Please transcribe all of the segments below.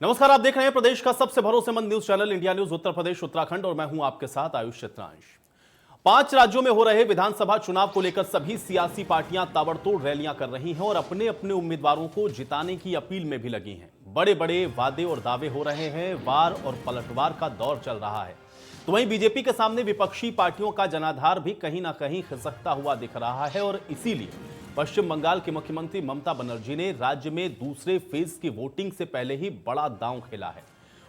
नमस्कार, आप देख रहे हैं प्रदेश का सबसे भरोसेमंद news channel India news Uttar Pradesh Uttarakhand और मैं हूं आपके साथ आयुष चित्रांश। 5 राज्यों में हो रहे विधानसभा चुनाव को लेकर सभी सियासी पार्टियां ताबड़तोड़ रैलियां कर रही हैं और अपने अपने उम्मीदवारों को जिताने की अपील में भी लगी हैं। बड़े बड़े वादे और दावे हो रहे हैं, वार और पलटवार का दौर चल रहा है। तो वहीं बीजेपी के सामने विपक्षी पार्टियों का जनाधार भी कहीं ना कहीं खिसकता हुआ दिख रहा है और इसीलिए पश्चिम बंगाल की मुख्यमंत्री ममता बनर्जी ने राज्य में दूसरे फेज की वोटिंग से पहले ही बड़ा दांव खेला है।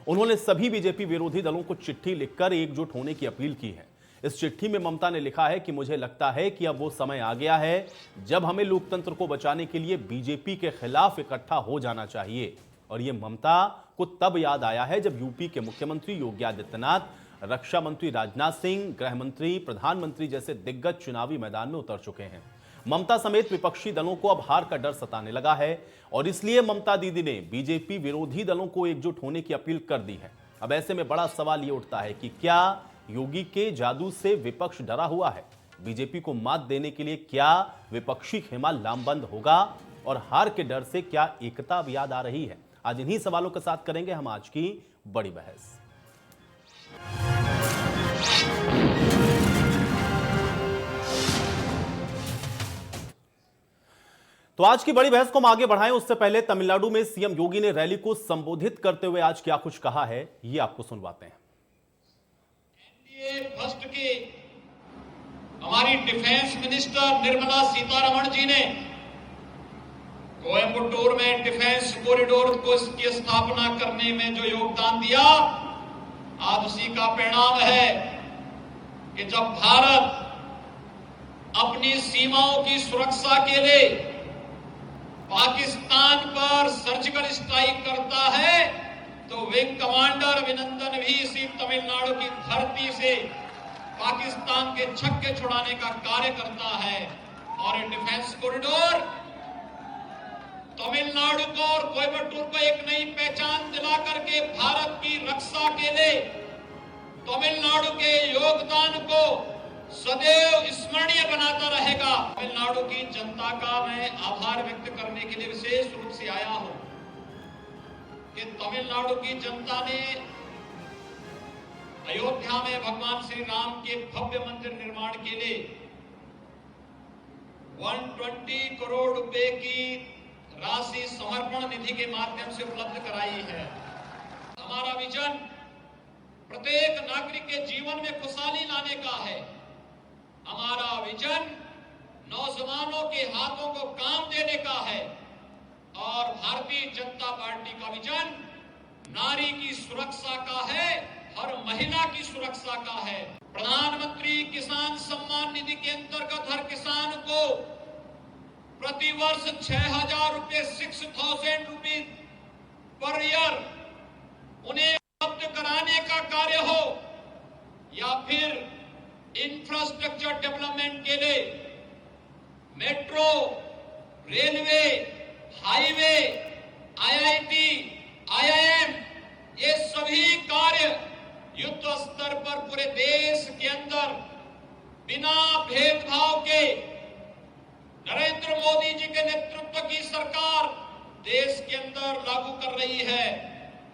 उन्होंने सभी बीजेपी विरोधी दलों को चिट्ठी लिखकर एकजुट होने की अपील की है। इस चिट्ठी में ममता ने लिखा है कि मुझे लगता है कि अब वो समय आ गया है जब हमें लोकतंत्र को बचाने के लिए बीजेपी के खिलाफ इकट्ठा हो जाना चाहिए। और ये ममता को तब याद आया है जब यूपी के मुख्यमंत्री योगी आदित्यनाथ, रक्षा मंत्री राजनाथ सिंह, गृह मंत्री, प्रधानमंत्री जैसे दिग्गज चुनावी मैदान में उतर चुके हैं। ममता समेत विपक्षी दलों को अब हार का डर सताने लगा है और इसलिए ममता दीदी ने बीजेपी विरोधी दलों को एकजुट होने की अपील कर दी है। अब ऐसे में बड़ा सवाल यह उठता है कि क्या योगी के जादू से विपक्ष डरा हुआ है? बीजेपी को मात देने के लिए क्या विपक्षी खेमा लामबंद होगा और हार के डर से क्या एकता अब याद आ रही है? आज इन्हीं सवालों के साथ करेंगे हम आज की बड़ी बहस। तो आज की बड़ी बहस को हम आगे बढ़ाएं उससे पहले तमिलनाडु में सीएम योगी ने रैली को संबोधित करते हुए आज क्या कुछ कहा है, ये आपको सुनवाते हैं। एनडीए फर्स्ट की हमारी डिफेंस मिनिस्टर निर्मला सीतारमण जी ने कोयंबटूर में डिफेंस कॉरिडोर को इसकी स्थापना करने में जो योगदान दिया, आज उसी का परिणाम है कि जब भारत अपनी सीमाओं की सुरक्षा के लिए पाकिस्तान पर सर्जिकल स्ट्राइक करता है तो विंग कमांडर अभिनंदन भी इसी तमिलनाडु की धरती से पाकिस्तान के छक्के छुड़ाने का कार्य करता है। और ये डिफेंस कॉरिडोर तमिलनाडु को और कोयंबटूर को एक नई पहचान दिला करके भारत की रक्षा के लिए तमिलनाडु के योगदान को सदैव स्मरणीय बनाता रहेगा। तमिलनाडु की जनता का मैं आभार व्यक्त करने के लिए विशेष रूप से आया हूं कि तमिलनाडु की जनता ने अयोध्या में भगवान श्री राम के भव्य मंदिर निर्माण के लिए 120 करोड़ रुपए की राशि समर्पण निधि के माध्यम से उपलब्ध कराई है। हमारा विजन प्रत्येक नागरिक के जीवन में खुशहाली लाने का है। हमारा विजन नौजवानों के हाथों को काम देने का है और भारतीय जनता पार्टी का विजन नारी की सुरक्षा का है, हर महिला की सुरक्षा का है। प्रधानमंत्री किसान सम्मान निधि के अंतर्गत हर किसान को प्रतिवर्ष 6,000 रुपए 6,000 रुपीज पर ईयर उन्हें उपलब्ध कराने का कार्य हो या फिर इंफ्रास्ट्रक्चर डेवलपमेंट के लिए metro, railway, highway, IIT, IIM, ये सभी कार्य युद्ध स्तर पर पूरे देश के अंदर बिना भेदभाव के नरेंद्र मोदी जी के नेतृत्व की सरकार देश के अंदर लागू कर रही है।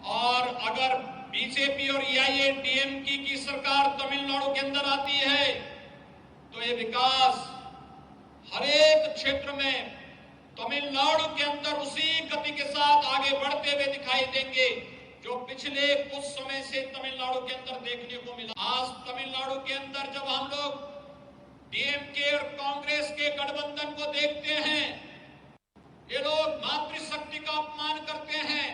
और अगर बीजेपी और एआईएडीएमके की सरकार तमिलनाडु के अंदर आती है तो ये विकास हर एक क्षेत्र में तमिलनाडु के अंदर उसी गति के साथ आगे बढ़ते हुए दिखाई देंगे जो पिछले कुछ समय से तमिलनाडु के अंदर देखने को मिला। आज तमिलनाडु के अंदर जब हम लोग डीएमके और कांग्रेस के गठबंधन को देखते हैं, ये लोग मातृशक्ति का अपमान करते हैं,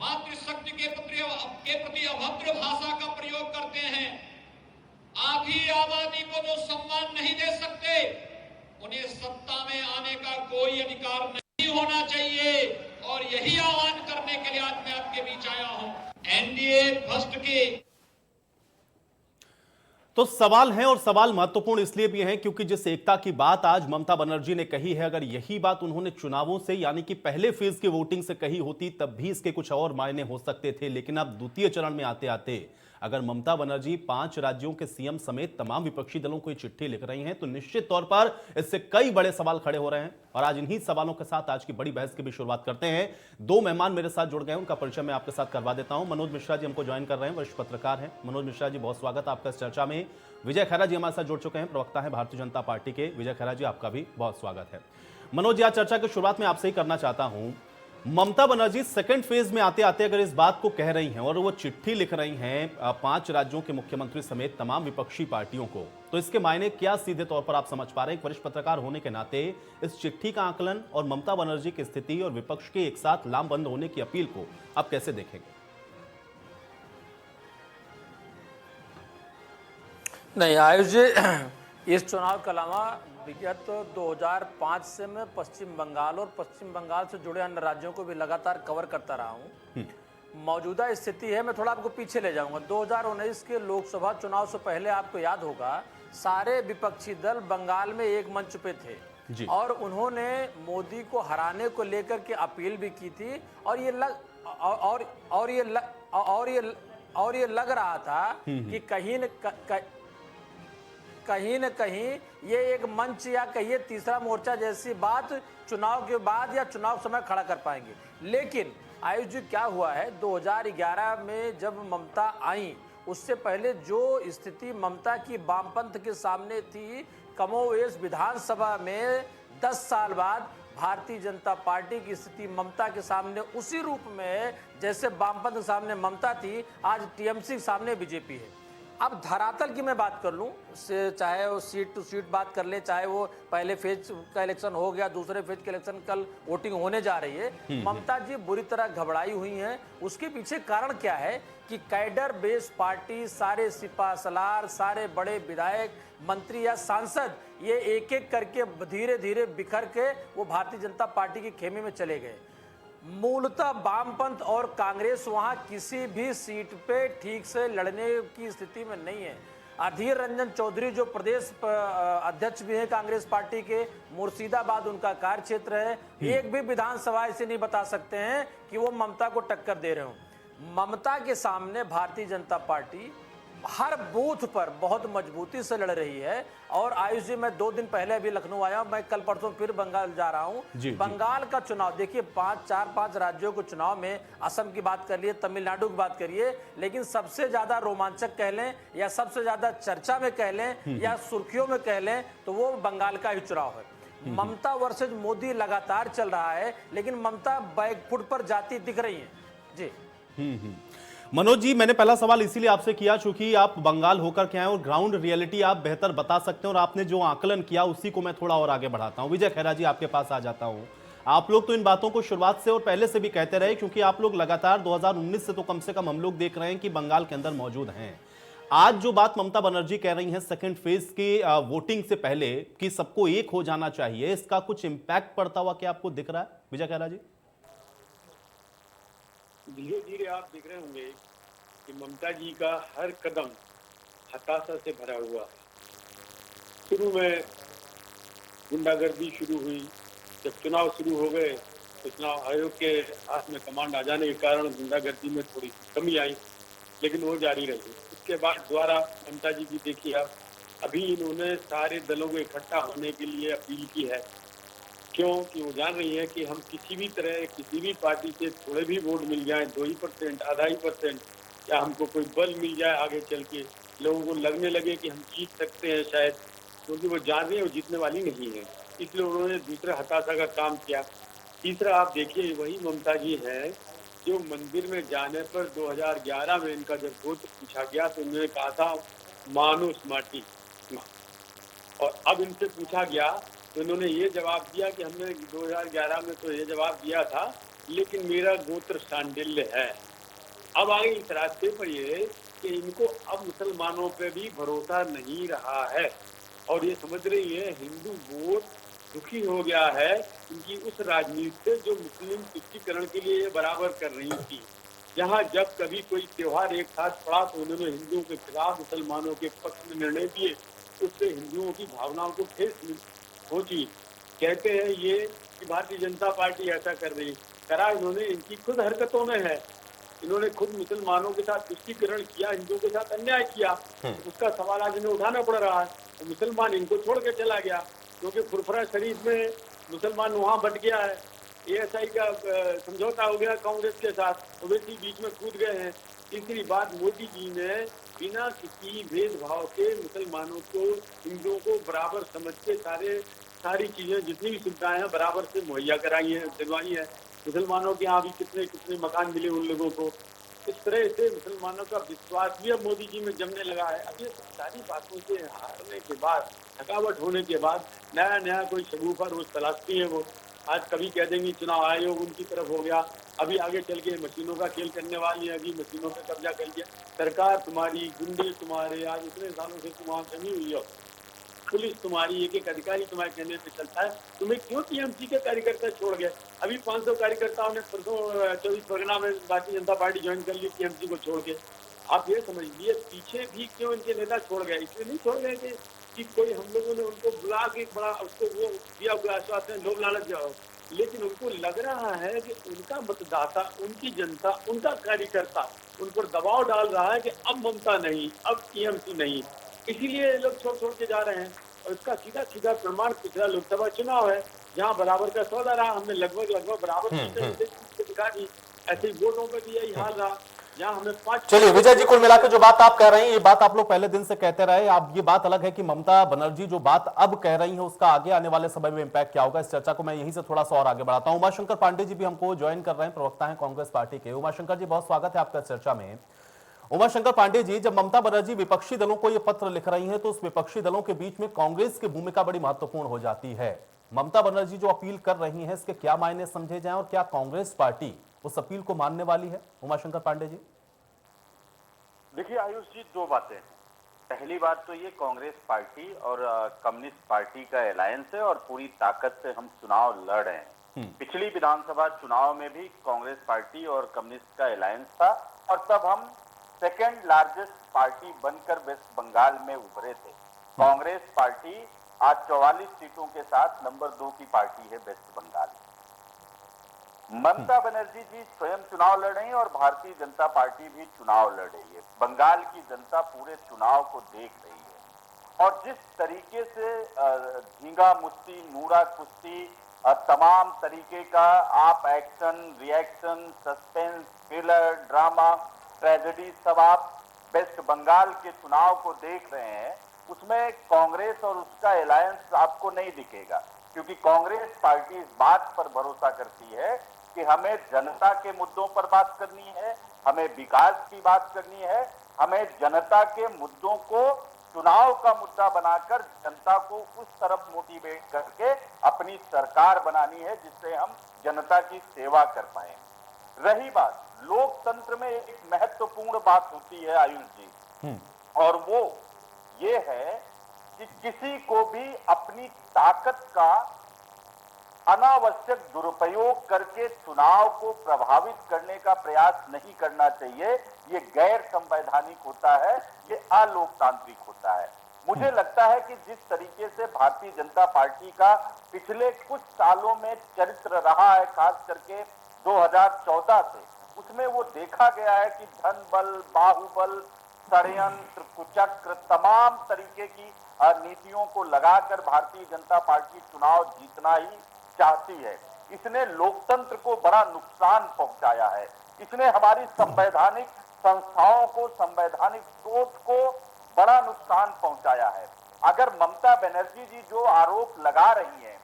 मातृशक्ति के प्रति अभद्र भाषा का प्रयोग करते हैं। आधी आबादी को जो सम्मान नहीं दे सकते उन्हें सत्ता में आने का कोई अधिकार नहीं होना चाहिए। और यही आह्वान करने के लिए आज मैं आपके बीच आया हूं। एनडीए फर्स्ट की तो सवाल है और सवाल महत्वपूर्ण इसलिए भी हैं क्योंकि जिस एकता की बात आज ममता बनर्जी ने कही है, अगर यही बात उन्होंने चुनावों से यानी कि पहले फेज की वोटिंग से कही होती तब भी इसके कुछ और मायने हो सकते थे। लेकिन अब द्वितीय चरण में आते आते अगर ममता बनर्जी 5 राज्यों के सीएम समेत तमाम विपक्षी दलों को ये चिट्ठी लिख रही हैं तो निश्चित तौर पर इससे कई बड़े सवाल खड़े हो रहे हैं। और आज इन्हीं सवालों के साथ आज की बड़ी बहस की भी शुरुआत करते हैं। दो मेहमान मेरे साथ जुड़ गए हैं, उनका परिचय मैं आपके साथ करवा देता हूं। मनोज मिश्रा जी हमको ज्वाइन कर रहे हैं, वरिष्ठ पत्रकार हैं। मनोज मिश्रा जी, बहुत स्वागत आपका इस चर्चा में। विजय खैरा जी हमारे साथ जुड़ चुके हैं, प्रवक्ता हैं भारतीय जनता पार्टी के। विजय खैरा जी, आपका भी बहुत स्वागत है। मनोज जी, आज चर्चा की शुरुआत में आपसे ही करना चाहता हूं। ममता बनर्जी सेकंड फेज में आते आते अगर इस बात को कह रही हैं और वो चिट्ठी लिख रही हैं 5 राज्यों के मुख्यमंत्री समेत तमाम विपक्षी पार्टियों को, तो इसके मायने क्या सीधे तौर पर आप समझ पा रहे हैं? एक वरिष्ठ पत्रकार होने के नाते इस चिट्ठी का आकलन और ममता बनर्जी की स्थिति और विपक्ष के एक साथ लामबंद होने की अपील को आप कैसे देखेंगे? नहीं, आयुष जी, इस चुनाव के अलावा विगत 2005 से मैं पश्चिम बंगाल और पश्चिम बंगाल से जुड़े अन्य राज्यों को भी लगातार कवर करता रहा हूं। मौजूदा स्थिति है, मैं थोड़ा आपको पीछे ले जाऊंगा। 2019 के लोकसभा चुनाव से पहले आपको याद होगा, सारे विपक्षी दल बंगाल में एक मंच पे थे और उन्होंने मोदी को हराने को लेकर के अपील भी की थी। और ये लग रहा था कि कहीं न कहीं ये एक मंच या कहिए तीसरा मोर्चा जैसी बात चुनाव के बाद या चुनाव समय खड़ा कर पाएंगे। लेकिन आयुष जी, क्या हुआ है, 2011 में जब ममता आई, उससे पहले जो स्थिति ममता की वामपंथ के सामने थी, कमोवेश विधानसभा में 10 साल बाद भारतीय जनता पार्टी की स्थिति ममता के सामने उसी रूप में है जैसे वामपंथ के सामने ममता थी, आज टीएमसी के सामने बीजेपी है। अब धरातल की मैं बात कर लूं, चाहे वो सीट टू सीट बात कर ले, चाहे वो पहले फेज का इलेक्शन हो गया, दूसरे फेज का इलेक्शन कल वोटिंग होने जा रही है। ममता जी बुरी तरह घबराई हुई हैं। उसके पीछे कारण क्या है कि कैडर बेस पार्टी, सारे सिपा सलार, सारे बड़े विधायक, मंत्री या सांसद, ये एक एक करके धीरे धीरे बिखर के वो भारतीय जनता पार्टी के खेमे में चले गए। मूलतः वामपंथ और कांग्रेस वहां किसी भी सीट पे ठीक से लड़ने की स्थिति में नहीं है। अधीर रंजन चौधरी जो प्रदेश अध्यक्ष भी हैं कांग्रेस पार्टी के, मुर्शिदाबाद उनका कार्य क्षेत्र है, एक भी विधानसभा ऐसे नहीं बता सकते हैं कि वो ममता को टक्कर दे रहे हो। ममता के सामने भारतीय जनता पार्टी हर बूथ पर बहुत मजबूती से लड़ रही है। और आयुष जी, मैं 2 दिन पहले अभी लखनऊ आया, मैं कल परसों फिर बंगाल जा रहा हूं। बंगाल का चुनाव देखिए, 4-5 राज्यों के चुनाव में असम की बात करिए, तमिलनाडु की बात करिए, लेकिन सबसे ज्यादा रोमांचक कह लें या सबसे ज्यादा चर्चा में कह लें या सुर्खियों में कह लें तो वो बंगाल का ही चुनाव है। ममता वर्सेज मोदी लगातार चल रहा है, लेकिन ममता बैकफुट पर जाती दिख रही है। जी मनोज जी, मैंने पहला सवाल इसीलिए आपसे किया चूंकि आप बंगाल होकर के आए और ग्राउंड रियलिटी आप बेहतर बता सकते हैं और आपने जो आकलन किया उसी को मैं थोड़ा और आगे बढ़ाता हूं। विजय खैरा जी, आपके पास आ जाता हूं। आप लोग तो इन बातों को शुरुआत से और पहले से भी कहते रहे, क्योंकि आप लोग लगातार 2019 से तो कम से कम हम लोग देख रहे हैं कि बंगाल के अंदर मौजूद हैं। आज जो बात ममता बनर्जी कह रही हैं सेकंड फेज की वोटिंग से पहले कि सबको एक हो जाना चाहिए, इसका कुछ इंपैक्ट पड़ता हुआ क्या आपको दिख रहा है? विजय खैरा जी, धीरे धीरे आप देख रहे होंगे कि ममता जी का हर कदम हताशा से भरा हुआ है। शुरू में गुंडागर्दी शुरू हुई, जब चुनाव शुरू हो गए तो चुनाव आयोग के हाथ में कमांड आ जाने के कारण गुंडागर्दी में थोड़ी कमी आई, लेकिन वो जारी रही। उसके बाद द्वारा ममता जी की देखिए, अभी इन्होंने सारे दलों को इकट्ठा होने के लिए अपील की है। क्यों? कि वो जान रही है कि हम किसी भी तरह किसी भी पार्टी से थोड़े भी वोट मिल जाए, 2%, 2.5%, या हमको कोई बल मिल जाए आगे चल के, लोगों को लगने लगे कि हम जीत सकते हैं शायद, क्योंकि वो जान रहे हैं वो जीतने वाली नहीं है, इसलिए उन्होंने दूसरे हताशा का काम किया। तीसरा आप देखिए, वही ममता जी है जो मंदिर में जाने पर 2011 में इनका जब गोत्र पूछा गया तो उन्होंने कहा था मानुस माटी, और अब इनसे पूछा गया तो इन्होंने ये जवाब दिया कि हमने 2011 में तो ये जवाब दिया था, लेकिन मेरा गोत्र शांडिल्य है। अब आगे इस रास्ते पर ये कि इनको अब मुसलमानों पे भी भरोसा नहीं रहा है और ये समझ रही है हिंदू वोट दुखी हो गया है इनकी उस राजनीति से जो मुस्लिम तुष्टीकरण के लिए ये बराबर कर रही थी। जहाँ जब कभी कोई त्योहार एक साथ पड़ा तो उन्होंने हिंदुओं के खिलाफ मुसलमानों के पक्ष में निर्णय दिए, उससे हिंदुओं की भावनाओं को ठेस पहुंची। कहते हैं ये कि भारतीय जनता पार्टी ऐसा कर रही, करा इन्होंने इनकी खुद हरकतों में है। इन्होंने खुद मुसलमानों के साथ तुष्टीकरण किया, हिंदुओं के साथ अन्याय किया, उसका सवाल आज इन्हें उठाना पड़ रहा है। तो मुसलमान इनको छोड़ के चला गया, क्योंकि फुरफुरा शरीफ में मुसलमान वहां बट गया है। ASI का समझौता हो गया कांग्रेस के साथ, ओवैसी बीच में कूद गए हैं। तीसरी बात, मोदी जी ने बिना किसी भेदभाव के मुसलमानों को, हिंदुओं को बराबर समझ के सारी चीजें, जितनी भी सुविधाएं हैं बराबर से मुहैया कराई है, दिलवाई है। मुसलमानों के यहाँ भी कितने कितने मकान मिले उन लोगों को। इस तरह से मुसलमानों का विश्वास भी अब मोदी जी में जमने लगा है। अब ये सारी बातों से हारने के बाद, थकावट होने के बाद नया नया कोई शगुफा रोज तलाशती है वो। आज कभी कह देंगी चुनाव आयोग उनकी तरफ हो गया, अभी आगे चल के मशीनों का खेल करने वाली है, अभी मशीनों पे कब्जा कर लिया। सरकार तुम्हारी, गुंडे तुम्हारे, आज इतने सालों से तुम वहां जमी हुई हो, पुलिस तुम्हारी, एक एक अधिकारी तुम्हारे कहने पे चलता है। तुम्हें क्यों TMC के कार्यकर्ता छोड़ गए? अभी 500 कार्यकर्ताओं ने परसों 24 परगना में भारतीय जनता पार्टी ज्वाइन कर ली TMC को छोड़ के। आप ये समझिए पीछे भी क्यों इनके नेता छोड़ गए? इसलिए नहीं छोड़ गए कि कोई हम लोगों ने उनको बुला के बड़ा उसको वो दिया हुआ आश्वासन, लोभ लालच जाओ, लेकिन उनको लग रहा है कि उनका मतदाता, उनकी जनता, उनका कार्यकर्ता उन पर दबाव डाल रहा है कि अब ममता नहीं, अब TMC नहीं, इसीलिए लोग छोड़ के जा रहे हैं। और इसका सीधा सीधा प्रमाण पिछला लोकसभा चुनाव है, जहां बराबर का सौदा रहा, हमने लगभग बराबर सीटें दिखा दी। ऐसे ही वोटों पर भी यही हाल रहा, जहां हमें 5। चलिए विजय जी, कुल मिलाकर जो बात आप कह रहे हैं, ये बात आप लोग पहले दिन से कहते रहे। अब ये बात अलग है कि ममता बनर्जी जो बात अब कह रही है उसका आगे आने वाले समय में इंपैक्ट क्या होगा। इस चर्चा को मैं यहीं से थोड़ा सा और आगे बढ़ाता हूं। उमाशंकर पांडे जी भी हमको ज्वाइन कर रहे हैं, प्रवक्ता हैं कांग्रेस पार्टी के। उमाशंकर जी, बहुत स्वागत है आपका चर्चा में। उमाशंकर पांडे जी, जब ममता बनर्जी विपक्षी दलों को यह पत्र लिख रही हैं तो उस विपक्षी दलों के बीच में कांग्रेस की भूमिका बड़ी महत्वपूर्ण हो जाती है। ममता बनर्जी जो अपील कर रही हैं, इसके क्या मायने समझे जाएं और क्या कांग्रेस पार्टी उस अपील को मानने वाली है? उमाशंकर पांडे जी। देखिए आयुष जी, दो बातें। पहली बात तो ये कांग्रेस पार्टी और कम्युनिस्ट पार्टी का अलायंस है और पूरी ताकत से हम चुनाव लड़ रहे हैं। पिछली विधानसभा चुनाव में भी कांग्रेस पार्टी और कम्युनिस्ट का अलायंस था और तब हम सेकेंड लार्जेस्ट पार्टी बनकर वेस्ट बंगाल में उभरे थे। कांग्रेस पार्टी आज 44 सीटों के साथ नंबर 2 की पार्टी है वेस्ट बंगाल। ममता बनर्जी जी स्वयं चुनाव लड़ रही है और भारतीय जनता पार्टी भी चुनाव लड़ रही है। बंगाल की जनता पूरे चुनाव को देख रही है और जिस तरीके से झींगा मुश्ती, नूरा कुश्ती, तमाम तरीके का आप action, reaction, suspense, thriller, drama, tragedy सब आप वेस्ट बंगाल के चुनाव को देख रहे हैं, उसमें कांग्रेस और उसका अलायंस आपको नहीं दिखेगा, क्योंकि कांग्रेस पार्टी इस बात पर भरोसा करती है कि हमें जनता के मुद्दों पर बात करनी है, हमें विकास की बात करनी है, हमें जनता के मुद्दों को चुनाव का मुद्दा बनाकर जनता को उस तरफ मोटिवेट करके अपनी सरकार बनानी है जिससे हम जनता की सेवा कर पाए। रही बात लोकतंत्र में, एक महत्वपूर्ण बात होती है आयुष जी, और वो ये है कि किसी को भी अपनी ताकत का अनावश्यक दुरुपयोग करके चुनाव को प्रभावित करने का प्रयास नहीं करना चाहिए। ये गैर संवैधानिक होता है, ये अलोकतांत्रिक होता है। मुझे लगता है कि जिस तरीके से भारतीय जनता पार्टी का पिछले कुछ सालों में चरित्र रहा है, खास करके 2014 से, उसमें वो देखा गया है कि धन बल, बाहुबल, षड्यंत्र, कुचक्र, तमाम तरीके की नीतियों को लगाकर भारतीय जनता पार्टी चुनाव जीतना ही चाहती है। इसने लोकतंत्र को बड़ा नुकसान पहुंचाया है, इसने हमारी संवैधानिक संस्थाओं को, संवैधानिक सोच को बड़ा नुकसान पहुंचाया है। अगर ममता बनर्जी जी जो आरोप लगा रही हैं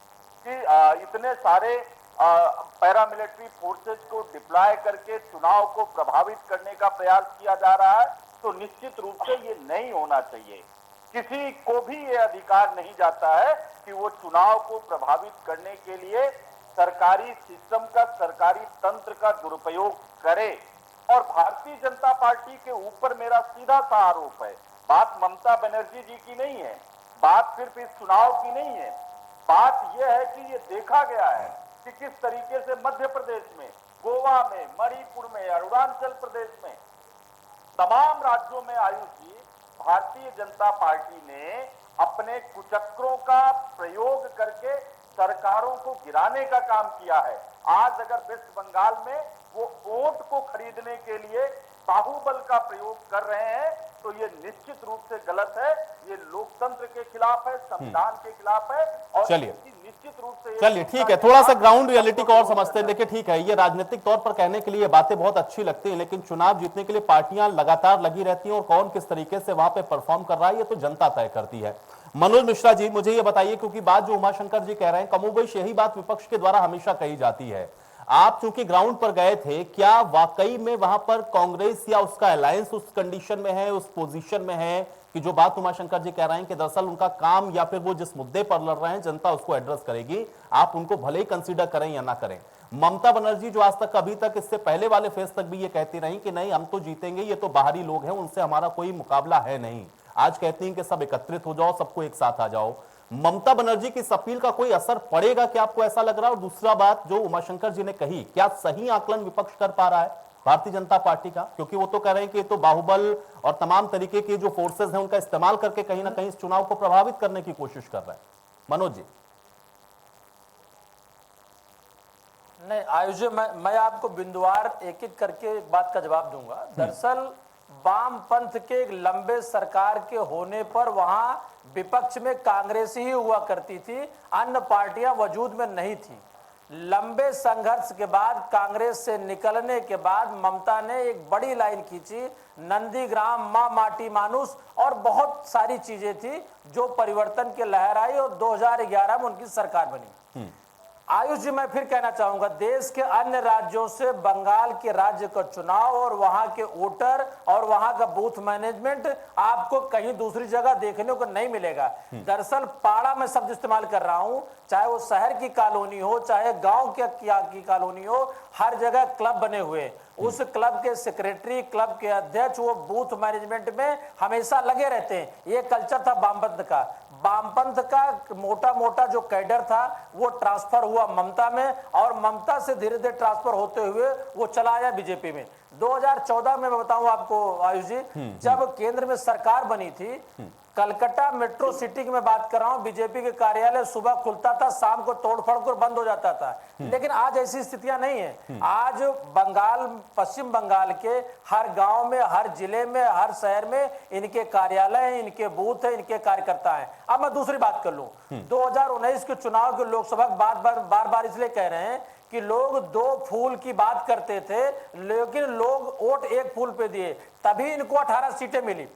कि इतने सारे पैरामिलिट्री फोर्सेस को डिप्लॉय करके चुनाव को प्रभावित करने का प्रयास किया जा रहा है, तो निश्चित रूप से ये नहीं होना चाहिए। किसी को भी ये अधिकार नहीं जाता है कि वो चुनाव को प्रभावित करने के लिए सरकारी सिस्टम का, सरकारी तंत्र का दुरुपयोग करे। और भारतीय जनता पार्टी के ऊपर मेरा सीधा सा आरोप है, बात ममता बनर्जी जी की नहीं है, बात सिर्फ इस चुनाव की नहीं है, बात यह है कि ये देखा गया है कि किस तरीके से मध्य प्रदेश में, गोवा में, मणिपुर में, अरुणाचल प्रदेश में, तमाम राज्यों में आयुष जी भारतीय जनता पार्टी ने अपने कुचक्रों का प्रयोग करके सरकारों को गिराने का काम किया है। आज अगर वेस्ट बंगाल में वो वोट को खरीदने के लिए बाहुबल का प्रयोग कर रहे हैं तो ये निश्चित रूप से गलत है, ये लोकतंत्र के खिलाफ है, संविधान के खिलाफ है। और चलिए निश्चित रूप से चलिए ठीक है, थोड़ा सा ग्राउंड रियलिटी को और समझते हैं। देखिए ठीक है, ये राजनीतिक तौर पर कहने के लिए ये बातें बहुत अच्छी लगती हैं, लेकिन चुनाव जीतने के लिए पार्टियां लगातार लगी रहती हैं और कौन किस तरीके से वहां पे परफॉर्म कर रहा है ये तो जनता तय करती है। मनोज मिश्रा जी, मुझे ये बताइए, क्योंकि बात जो उमाशंकर जी कह रहे हैं कमोबेश यही बात विपक्ष के द्वारा हमेशा कही जाती है। आप चूंकि ग्राउंड पर गए थे, क्या वाकई में वहां पर कांग्रेस या उसका अलायंस उस कंडीशन में है, उस पोजीशन में है कि जो बात उमाशंकर जी कह रहे हैं कि दरअसल उनका काम या फिर वो जिस मुद्दे पर लड़ रहे हैं जनता उसको एड्रेस करेगी, आप उनको भले ही कंसीडर करें या ना करें? ममता बनर्जी जो आज तक अभी तक इससे पहले वाले फेज तक भी ये कहती रही कि नहीं हम तो जीतेंगे, ये तो बाहरी लोग हैं, उनसे हमारा कोई मुकाबला है नहीं, आज कहती हैं कि सब एकत्रित हो जाओ, सबको एक साथ आ जाओ। ममता बनर्जी की इस अपील का कोई असर पड़ेगा क्या, आपको ऐसा लग रहा है? और दूसरा बात जो उमाशंकर जी ने कही, क्या सही आकलन विपक्ष कर पा रहा है भारतीय जनता पार्टी का? क्योंकि वो तो कह रहे हैं कि ये तो बाहुबल और तमाम तरीके के जो फोर्सेस हैं उनका इस्तेमाल करके कहीं ना कहीं इस चुनाव को प्रभावित करने की कोशिश कर रहे हैं। मनोज जी। नहीं आयुष, मैं आपको बिंदुवार एक एक करके बात का जवाब दूंगा। दरअसल वामपंथ के एक लंबे सरकार के होने पर वहां विपक्ष में कांग्रेस ही हुआ करती थी, अन्य पार्टियां वजूद में नहीं थी। लंबे संघर्ष के बाद कांग्रेस से निकलने के बाद ममता ने एक बड़ी लाइन खींची, नंदीग्राम मां माटी मानुस, और बहुत सारी चीजें थी जो परिवर्तन की लहर आई और 2011 में उनकी सरकार बनी। आयुष जी, मैं फिर कहना चाहूंगा, देश के अन्य राज्यों से बंगाल के राज्य का चुनाव और वहां के वोटर और वहां का बूथ मैनेजमेंट आपको कहीं दूसरी जगह देखने को नहीं मिलेगा। दरअसल पाड़ा में शब्द इस्तेमाल कर रहा हूं, चाहे वो शहर की कॉलोनी हो चाहे गांव की कॉलोनी हो, हर जगह क्लब बने हुए, उस क्लब के सेक्रेटरी, क्लब के अध्यक्ष वो बूथ मैनेजमेंट में हमेशा लगे रहते हैं। ये कल्चर था वामपंथ का। वामपंथ का मोटा मोटा जो कैडर था वो ट्रांसफर हुआ ममता में, और ममता से धीरे धीरे ट्रांसफर होते हुए वो चला आया बीजेपी में। 2014 में मैं बताऊं आपको आयुष जी, जब केंद्र में सरकार बनी थी, कलकत्ता मेट्रो सिटी की मैं बात कर रहा हूं, बीजेपी के कार्यालय सुबह खुलता था, शाम को तोड़फोड़ कर बंद हो जाता था। लेकिन आज ऐसी स्थितियां नहीं है। आज बंगाल, पश्चिम बंगाल के हर गांव में, हर जिले में, हर शहर में इनके कार्यालय हैं, इनके बूथ हैं, इनके कार्यकर्ता हैं। अब मैं दूसरी बात कर लूं, 2019 के चुनाव के लोकसभा बार बार इसलिए कह रहे हैं कि लोग 2 फूल की बात करते थे, लेकिन लोग वोट 1 फूल पे दिए, तभी इनको 18 सीटें मिली।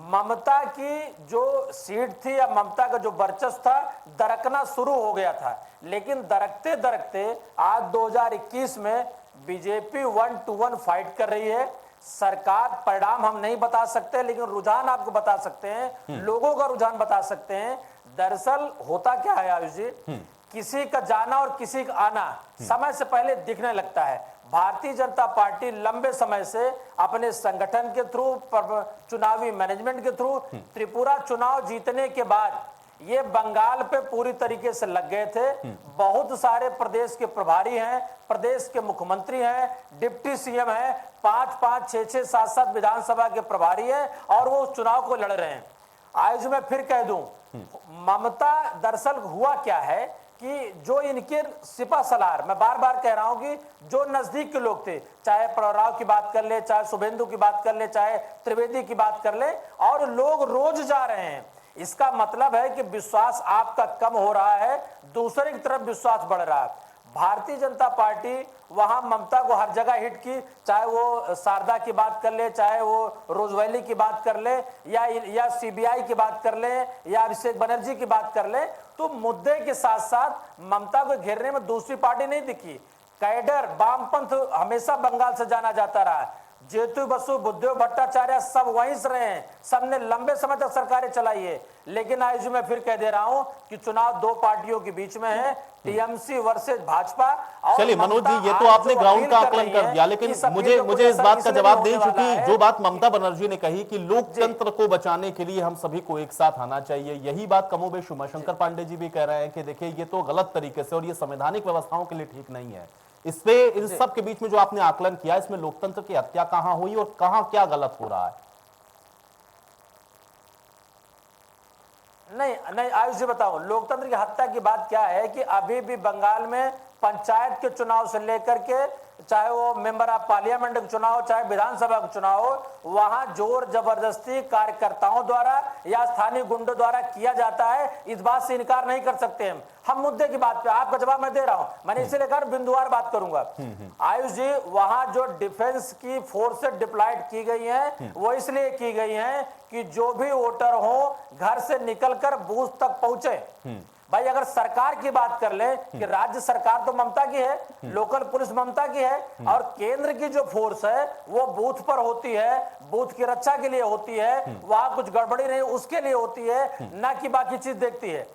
ममता की जो सीट थी या ममता का जो वर्चस्व था दरकना शुरू हो गया था, लेकिन दरकते दरकते आज 2021 में बीजेपी 1 to 1 फाइट कर रही है। सरकार परिणाम हम नहीं बता सकते, लेकिन रुझान आपको बता सकते हैं, लोगों का रुझान बता सकते हैं। दरअसल होता क्या है आयुष जी, किसी का जाना और किसी का आना समय से पहले दिखने लगता है। भारतीय जनता पार्टी लंबे समय से अपने संगठन के थ्रू, चुनावी मैनेजमेंट के थ्रू, त्रिपुरा चुनाव जीतने के बाद ये बंगाल पे पूरी तरीके से लग गए थे। बहुत सारे प्रदेश के प्रभारी हैं, प्रदेश के मुख्यमंत्री हैं, डिप्टी सीएम हैं, 5-5, 6-6, 7-7 विधानसभा के प्रभारी हैं और वो चुनाव को लड़ रहे हैं। आज मैं फिर कह दूं, ममता दरअसल हुआ क्या है कि जो इनके सिपा सलार, मैं बार बार कह रहा हूं कि जो नजदीक के लोग थे, चाहे प्रवराव की बात कर ले, चाहे शुभेंदु की बात कर ले, चाहे त्रिवेदी की बात कर ले, और लोग रोज जा रहे हैं। इसका मतलब है कि विश्वास आपका कम हो रहा है, दूसरे की तरफ विश्वास बढ़ रहा है। भारतीय जनता पार्टी वहां ममता को हर जगह हिट की, चाहे वो शारदा की बात कर ले, चाहे वो रोजवैली की बात कर ले, या सीबीआई की बात कर ले, या अभिषेक बनर्जी की बात कर ले, तो मुद्दे के साथ साथ ममता को घेरने में दूसरी पार्टी नहीं दिखी। कैडर वामपंथ हमेशा बंगाल से जाना जाता रहा, जेतु बसु, बुद्धदेव भट्टाचार्य सब वहीं से रहे हैं, सबने लंबे समय तक सरकारें चलाई है। लेकिन आज मैं फिर कह दे रहा हूं कि चुनाव 2 पार्टियों के बीच में है, टीएमसी वर्सेस भाजपा। चलिए मनोज जी, ये तो आपने ग्राउंड का आकलन कर दिया, लेकिन मुझे इस बात का जवाब दें, चूंकि जो बात ममता बनर्जी ने कही कि लोकतंत्र को बचाने के लिए हम सभी को एक साथ आना चाहिए, यही बात कमोबेश उमाशंकर पांडे जी भी कह रहे हैं कि देखिए ये तो गलत तरीके से और ये संवैधानिक व्यवस्थाओं के लिए ठीक नहीं है। इससे इन सब के बीच में जो आपने आकलन किया, इसमें लोकतंत्र की हत्या कहां हुई और कहां क्या गलत हो रहा है? नहीं नहीं आयुष जी बताओ, लोकतंत्र की हत्या की बात क्या है कि अभी भी बंगाल में पंचायत के चुनाव से लेकर के चाहे वो मेंबर ऑफ पार्लियामेंट का चुनाव, चाहे विधानसभा का चुनाव हो, वहां जोर जबरदस्ती कार्यकर्ताओं द्वारा या स्थानीय गुंडों द्वारा किया जाता है। इस बात से इनकार नहीं कर सकते हम मुद्दे की बात पे आपका जवाब मैं दे रहा हूं, मैंने इसे लेकर बिंदुवार बात करूंगा। आयुष जी, वहां जो डिफेंस की फोर्सेस डिप्लॉयड की गई हैं वो इसलिए की गई हैं कि जो भी वोटर हो घर से निकलकर बूथ तक पहुंचे। भाई अगर सरकार की बात कर ले कि राज्य सरकार तो ममता की है, लोकल पुलिस ममता की है, और केंद्र की जो फोर्स है वो बूथ पर होती है, बूथ की रक्षा के लिए होती है, वहां कुछ गड़बड़ी नहीं उसके लिए होती है, ना कि बाकी चीज देखती है।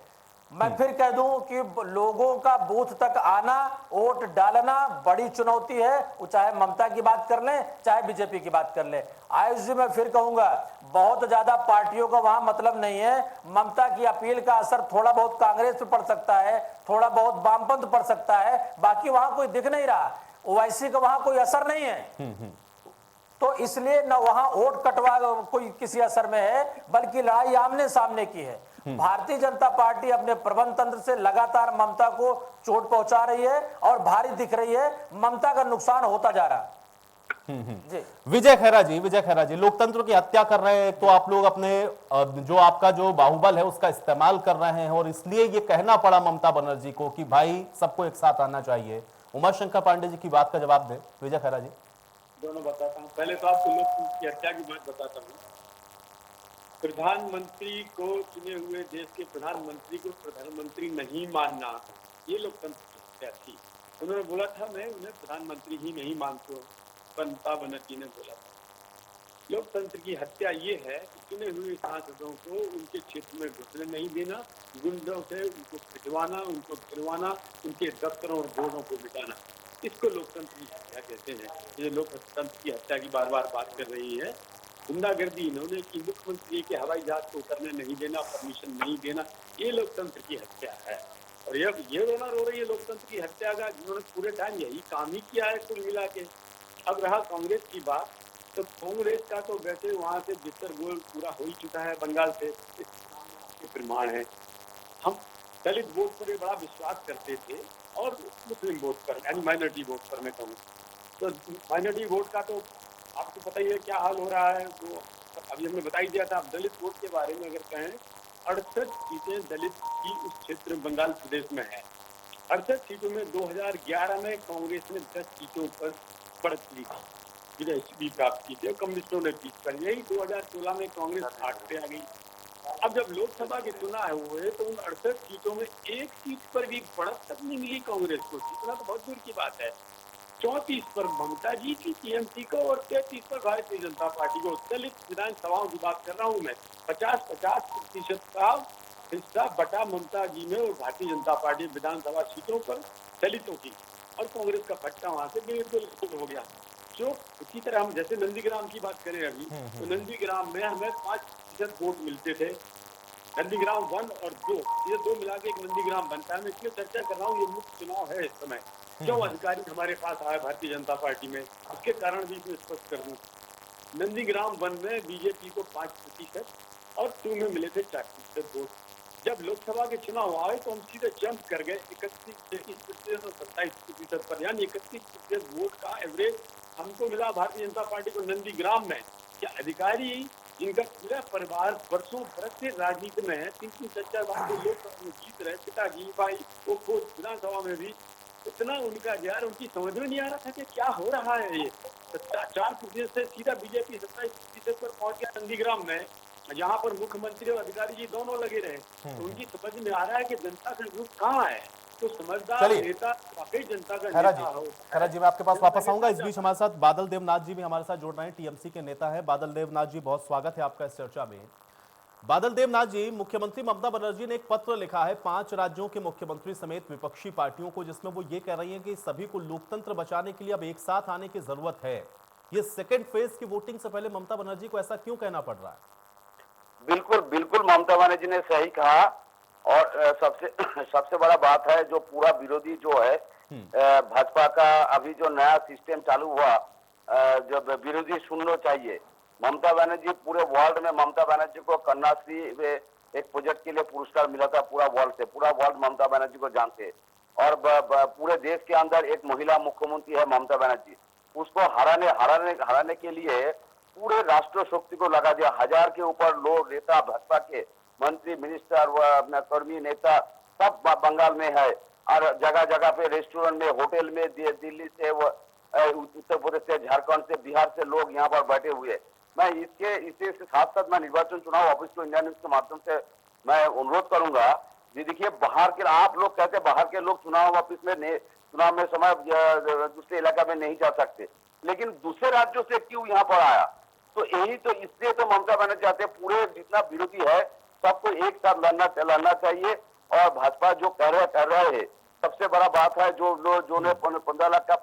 मैं फिर कह दूं कि लोगों का बूथ तक आना, वोट डालना बड़ी चुनौती है, वो चाहे ममता की बात कर लें चाहे बीजेपी की बात कर लें। आयुष जी मैं फिर कहूंगा, बहुत ज्यादा पार्टियों का वहां मतलब नहीं है। ममता की अपील का असर थोड़ा बहुत कांग्रेस पे पड़ सकता है, थोड़ा बहुत वामपंथ पड़ सकता है, बाकी वहां कोई दिख नहीं रहा, ओवैसी का वहां कोई असर नहीं है। तो इसलिए न वहां वोट कटवा कोई किसी असर में है, बल्कि लड़ाई आमने सामने की है। भारतीय जनता पार्टी अपने प्रबंध तंत्र से लगातार ममता को चोट पहुंचा रही है और भारी दिख रही है, ममता का नुकसान होता जा रहा है। जी विजय खैरा जी, लोकतंत्र की हत्या कर रहे हैं तो आप लोग अपने जो आपका जो बाहुबल है उसका इस्तेमाल कर रहे हैं और इसलिए ये कहना पड़ा ममता बनर्जी को कि भाई सबको एक साथ आना चाहिए। उमाशंकर पांडे जी की बात का जवाब दे विजय खैरा जी। दोनों बताता हूँ। पहले तो आपको लोकतंत्र की हत्या की बात बताता हूँ। प्रधानमंत्री को, चुने हुए देश के प्रधानमंत्री को प्रधानमंत्री नहीं मानना, ये लोकतंत्र की हत्या थी। उन्होंने बोला था मैं उन्हें प्रधानमंत्री ही नहीं मानता, ममता बनर्जी ने बोला था। लोकतंत्र की हत्या ये है कि चुने हुए सांसदों को उनके क्षेत्र में घुसने नहीं देना, गुंडों से उनको पिटवाना, उनको गिरवाना, उनके दफ्तरों और बोर्डों को मिटाना, इसको लोकतंत्र की हत्या कहते हैं। ये लोकतंत्र की हत्या की बार बार बात कर रही है। गुंडागर्दी इन्होंने की, मुख्यमंत्री के हवाई जहाज को उतरने नहीं देना, परमिशन नहीं देना, ये लोकतंत्र की हत्या है। और ये रोना रो रही है लोकतंत्र की हत्या का, जिन्होंने पूरे टाइम यही काम ही किया है कुल मिला के। अब रहा कांग्रेस की बात, तो कांग्रेस का तो वैसे वहां से बिस्तर गोल पूरा हो ही चुका है बंगाल से, इसके प्रमाण है। हम दलित वोट पर बड़ा विश्वास करते थे और मुस्लिम वोट पर, यानी माइनॉरिटी वोट पर मैं कहूँ तो माइनॉरिटी वोट का तो आपको पता ही है क्या हाल हो रहा है। वो अभी हमने बता ही दिया था। आप दलित वोट के बारे में अगर कहें, 68 सीटें दलित की उस क्षेत्र बंगाल प्रदेश में है। 68 सीटों में 2011 में कांग्रेस ने 10 सीटों पर बढ़त ली थी, विजय भी प्राप्त की थी, कम्युनिस्टों ने जीत कर। यही 2016 में कांग्रेस 8 पे आ गई। अब जब लोकसभा के चुनाव हुए तो उन 68 सीटों में एक सीट पर भी बढ़त तक नहीं मिली कांग्रेस को। इतना तो बहुत दूर की बात है। 34 पर ममता जी की टीएमसी को और 33 पर भारतीय जनता पार्टी को। दलित विधानसभाओं की बात कर रहा हूँ मैं। 50% का हिस्सा बटा ममता जी में और भारतीय जनता पार्टी विधानसभा सीटों पर दलितों की, और कांग्रेस का फट्टा वहां से बिल्कुल हो गया। जो उसी तरह हम जैसे नंदीग्राम की बात करें अभी, तो नंदीग्राम में हमें 5% वोट मिलते थे। नंदीग्राम 1 और 2, ये 2 मिला के एक नंदीग्राम बनता है। मैं इसलिए चर्चा कर रहा हूँ, ये मुख्य चुनाव है इस समय। क्यों अधिकारी हमारे पास आए भारतीय जनता पार्टी में, उसके कारण भी इसमें स्पष्ट कर दूं। नंदीग्राम 1 में बीजेपी को 5% और 2 में मिले थे 4% वोट। जब लोकसभा के चुनाव आए तो हम सीधे जंप कर गए 31% और 27% पर, यानी 31% वोट का एवरेज हमको मिला भारतीय जनता पार्टी को नंदीग्राम में। क्या अधिकारी जिनका पूरा परिवार वर्षों बरस से राजनीति में है, 3-4 बार तो लोकसभा में जीत रहे, पिताजी भाई वो खुद विधानसभा में भी, इतना उनका यार उनकी समझ में नहीं आ रहा था कि क्या हो रहा है। ये 4% से सीधा बीजेपी 27% पर पहुंच गया नंदीग्राम में, जहां पर मुख्यमंत्री और अधिकारी जी दोनों लगे रहे। तो उनकी समझ में आ रहा है कि जनता का ग्रुप कहाँ है। तो समझदार नेता वाकई जनता का नेता हो। खैरा जी मैं आपके पास वापस आऊंगा। इस बीच हमारे साथ बादल देवनाथ जी भी हमारे साथ जुड़ रहे हैं, टीएमसी के नेता है। बादल देवनाथ जी बहुत स्वागत है आपका इस चर्चा में। बादल देवनाथ जी, मुख्यमंत्री ममता बनर्जी ने एक पत्र लिखा है 5 राज्यों के मुख्यमंत्री समेत विपक्षी पार्टियों को, जिसमें वो ये कह रही हैं कि सभी को लोकतंत्र बचाने के लिए अब एक साथ आने की जरूरत है। ये सेकेंड फेज की वोटिंग से पहले ममता बनर्जी को ऐसा क्यों कहना पड़ रहा है? बिल्कुल ममता बनर्जी ने सही कहा। और सबसे बड़ा बात है जो पूरा विरोधी जो है भाजपा का, अभी जो नया सिस्टम चालू हुआ, जब विरोधी सुनना चाहिए। ममता बनर्जी पूरे वर्ल्ड में ममता बनर्जी को कन्याश्री एक प्रोजेक्ट के लिए पुरस्कार मिला था पूरा वर्ल्ड ममता बनर्जी को जानते हैं। और पूरे देश के अंदर एक महिला मुख्यमंत्री है ममता बनर्जी, उसको हराने के लिए पूरे राष्ट्र शक्ति को लगा दिया। 1000 के ऊपर लोग नेता भाजपा के मंत्री मिनिस्टर व कर्मी नेता सब बंगाल में है और जगह जगह पे रेस्टोरेंट में होटल में दिल्ली से उत्तर प्रदेश से झारखंड से बिहार से लोग यहाँ पर बैठे हुए। मैं इसके साथ साथ मैं निर्वाचन चुनाव ऑफिस को इंडिया न्यूज के माध्यम से मैं अनुरोध करूंगा जी। देखिए बाहर के आप लोग कहते हैं बाहर के लोग चुनाव ऑफिस में चुनाव में समय दूसरे इलाका में नहीं जा सकते, लेकिन दूसरे राज्यों से क्यों यहाँ पर आया? तो यही तो इसलिए तो ममता बनर्जी चाहते पूरे जितना विरोधी है सबको एक साथ लड़ना चाहिए। और भाजपा जो कर रहे है सबसे बड़ा बात है जो ने 15 लाख का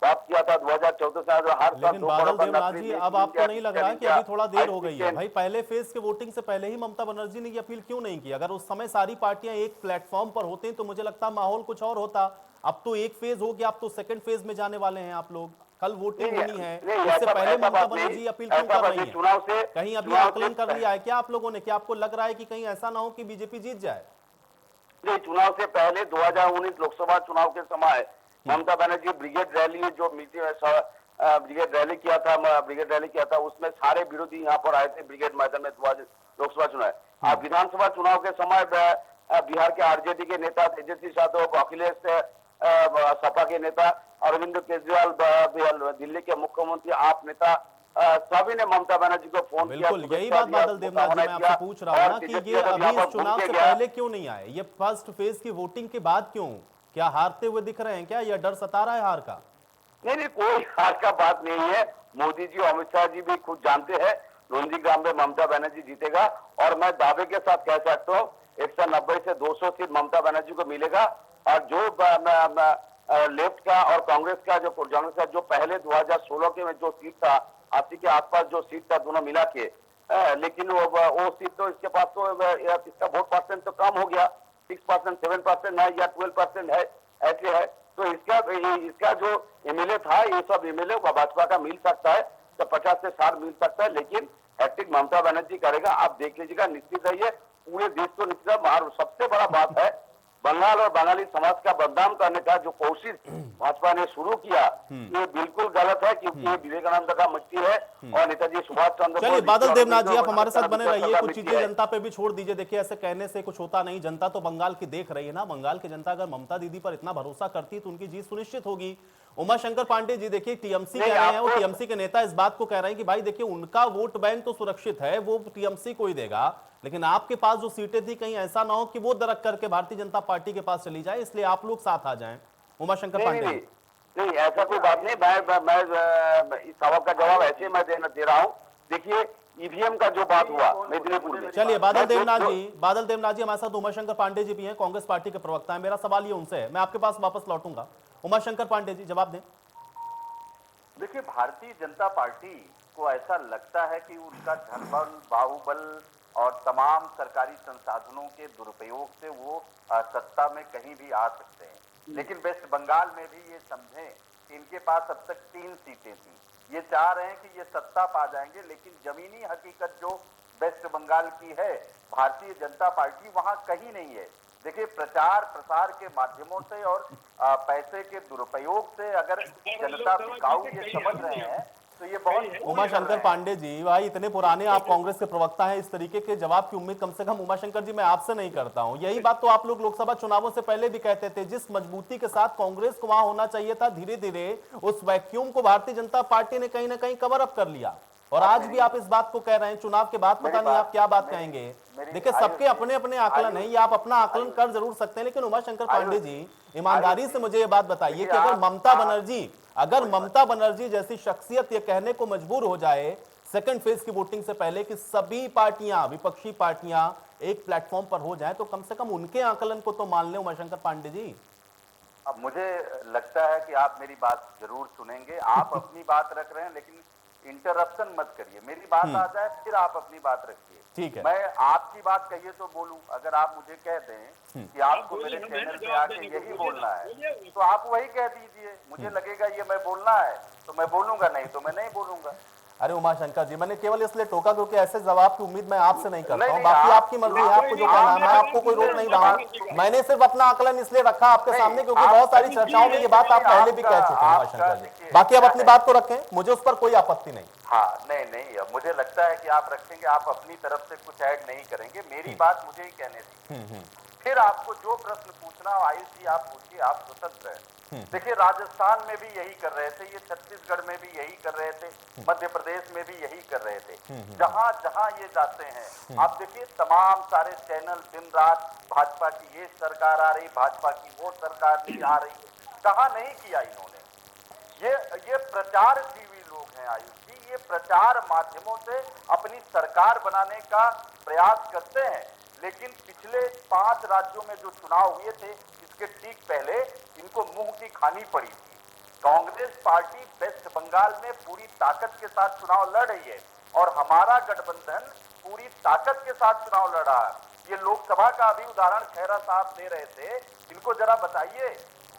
बात किया था 2014 से हर साल। लेकिन बादल देवनाथ जी, अब आपको नहीं लग रहा है कि अभी थोड़ा देर हो गई है? भाई पहले फेज के वोटिंग से पहले ही ममता बनर्जी ने ये अपील क्यों नहीं की? अगर उस समय सारी पार्टियां एक प्लेटफॉर्म पर होती तो मुझे लगता है माहौल कुछ और होता। अब तो एक फेज हो गया, अब तो सेकंड फेज में जाने वाले हैं आप लोग, कल वोटिंग होनी है, इससे पहले ममता बनर्जी अपील क्यों कर रही है? कहीं अभी आकलन कर लिया है क्या आप लोगों ने? क्या आपको लग रहा है कि कहीं ऐसा ना हो कि बीजेपी जीत जाए? चुनाव से पहले 2019 लोकसभा चुनाव के समय ममता बनर्जी ब्रिगेड रैली जो ब्रिगेड रैली किया था उसमें सारे विरोधी यहाँ पर आए थे ब्रिगेड मैदान में। लोकसभा चुनाव अब विधानसभा चुनाव के समय बिहार के आरजेडी के नेता तेजस्वी यादव, अखिलेश सपा के नेता अरविंद केजरीवाल, दिल्ली के मुख्यमंत्री आप नेता सभी ने ममता बनर्जी को फोन किया। बिल्कुल यही बात बादल देवनाथ जी मैं आपसे पूछ रहा हूँ ना कि ये अभी इस चुनाव से पहले क्यों नहीं आए? ये फर्स्ट फेज की वोटिंग के बाद क्यों? क्या हारते हुए दिख रहे हैं क्या? या डर सता रहा है हार का? नहीं, कोई हार का बात नहीं है। मोदी जी अमित शाह जी भी खुद जानते हैं नंदीग्राम में ममता बनर्जी जीतेगा। और मैं दावे के साथ कह सकता हूँ 190 से 200 सीट ममता बनर्जी को मिलेगा। और जो लेफ्ट का और कांग्रेस का जो पहले 2016 के में जो सीट था 80 के आसपास जो सीट था दोनों मिला के, लेकिन वो सीट तो इसके पास तो इसका वोट परसेंट तो कम हो गया, 6%, 7% है या 12% है, ऐसे है। तो इसका जो एमएलए था ये सब एमएलए भाजपा का मिल सकता है, तो 50 से 60 मिल सकता है, लेकिन हैट्रिक ममता बनर्जी करेगा। आप देख लीजिएगा, निश्चित रहिए पूरे देश को निश्चित। और सबसे बड़ा बात है बंगाल और बंगाली समाज का बदनाम करने का जो कोशिश भाजपा ने शुरू किया ये बिल्कुल गलत है, क्योंकि ये विवेकानंद का मिट्टी है और नेताजी सुभाष चंद्र। चलिए बादल देवनाथ जी आप हमारे साथ बने रहिए, कुछ चीजें जनता पे भी छोड़ दीजिए। देखिए ऐसे कहने से कुछ होता नहीं, जनता तो बंगाल की देख रही है ना। बंगाल की जनता अगर ममता दीदी पर इतना भरोसा करती तो उनकी जीत सुनिश्चित होगी। उमाशंकर पांडे जी देखिए टीएमसी कह रहे हैं, वो टीएमसी के नेता इस बात को कह रहे हैं कि भाई देखिए उनका वोट बैंक तो सुरक्षित है, वो टीएमसी को ही देगा, लेकिन आपके पास जो सीटें थी कहीं ऐसा ना हो कि वो दरक करके भारतीय जनता पार्टी के पास चली जाए, इसलिए आप लोग साथ आ जाएं। उमाशंकर पांडे नहीं, ऐसा कोई बात नहीं। मैं इस सवाल का जवाब ऐसे मैं दे रहा हूँ। देखिए ईवीएम का जो बात हुआ मेदिनीपुर में। चलिए बादल देवनाथ जी हमारे साथ उमाशंकर पांडे जी भी हैं, कांग्रेस पार्टी के प्रवक्ता हैं। मेरा सवाल ये उनसे है, मैं आपके पास वापस लौटूंगा। उमाशंकर पांडे जी जवाब दें। देखिए भारतीय जनता पार्टी को ऐसा लगता है कि उनका धनबल, बाहुबल और तमाम सरकारी संसाधनों के दुरुपयोग से वो सत्ता में कहीं भी आ सकते हैं। लेकिन वेस्ट बंगाल में भी ये समझें कि इनके पास अब तक 3 सीटें थी। ये चाह रहे हैं कि ये सत्ता पा जाएंगे, लेकिन जमीनी हकीकत जो वेस्ट बंगाल की है, भारतीय जनता पार्टी वहां कहीं नहीं है। देखिए प्रचार प्रसार के माध्यमों से और पैसे के दुरुपयोग से अगर जनता बिकाऊ ये समझ रहे हैं तो ये बहुत। उमाशंकर पांडे जी भाई इतने पुराने आप कांग्रेस के प्रवक्ता हैं, इस तरीके के जवाब की उम्मीद कम से कम उमाशंकर जी मैं आपसे नहीं करता हूं। यही बात तो आप लोग लोकसभा चुनावों से पहले भी कहते थे, जिस मजबूती के साथ कांग्रेस को वहां होना चाहिए था, धीरे धीरे उस वैक्यूम को भारतीय जनता पार्टी ने कहीं ना कहीं कवर अप कर लिया। और आज भी आप इस बात को कह रहे हैं, चुनाव के बाद पता नहीं आप क्या बात कहेंगे। देखिए सबके अपने अपने आकलन है, ये आप अपना आकलन कर जरूर सकते हैं, लेकिन उमाशंकर पांडे जी ईमानदारी से मुझे ये बात बताइए कि अगर ममता बनर्जी जैसी शख्सियत ये कहने को मजबूर हो जाए सेकंड फेज की वोटिंग से पहले कि सभी पार्टियां, विपक्षी पार्टियां एक प्लेटफॉर्म पर हो जाए, तो कम से कम उनके आकलन को तो मान लें उमाशंकर पांडे जी। अब मुझे लगता है कि आप मेरी बात जरूर सुनेंगे। आप अपनी बात रख रहे हैं, लेकिन इंटरप्शन मत करिए। मेरी बात आ जाए फिर आप अपनी बात रखिए। ठीक है, मैं आपकी बात कहिए तो बोलूं। अगर आप मुझे कह दें कि आपको मेरे चैनल पे आके यही बोलना है तो आप वही कह दीजिए। मुझे लगेगा ये मैं बोलना है तो मैं बोलूंगा, नहीं तो मैं नहीं बोलूंगा। अरे उमाशंकर जी, मैंने केवल इसलिए टोका क्योंकि ऐसे जवाब की उम्मीद मैं आपसे नहीं करता हूँ। नहीं, बाकी आप- आपकी मर्जी है, आपको जो कहना है, मैं आपको कोई रोक नहीं रहा हूँ। मैंने सिर्फ अपना आकलन इसलिए रखा आपके सामने क्योंकि बहुत सारी चर्चाओं में ये बात आप पहले भी कह चुके हैं उमाशंकर जी। बाकी आप अपनी बात को रखें, मुझे उस पर कोई आपत्ति नहीं। हाँ, नहीं नहीं, अब मुझे लगता है कि आप रखेंगे, आप अपनी तरफ से कुछ ऐड नहीं करेंगे, मेरी बात मुझे ही कहने दी। फिर आपको जो प्रश्न पूछना हो आयुष जी आप पूछिए, आप स्वतंत्र हैं। देखिए, राजस्थान में भी यही कर रहे थे, ये छत्तीसगढ़ में भी यही कर रहे थे, मध्य प्रदेश में भी यही कर रहे थे। जहां जहां ये जाते हैं, आप देखिए तमाम सारे चैनल दिन रात भाजपा की ये सरकार आ रही, भाजपा की वो सरकार नहीं आ रही है, कहा नहीं किया इन्होंने। ये प्रचार जीवी लोग हैं आयुष जी, ये प्रचार माध्यमों से अपनी सरकार बनाने का प्रयास करते हैं। लेकिन पिछले 5 राज्यों में जो चुनाव हुए थे, इसके ठीक पहले इनको मुंह की खानी पड़ी थी। कांग्रेस पार्टी वेस्ट बंगाल में पूरी ताकत के साथ चुनाव लड़ रही है और हमारा गठबंधन पूरी ताकत के साथ चुनाव लड़ रहा है। ये लोकसभा का अभी उदाहरण खैरा साहब दे रहे थे, इनको जरा बताइए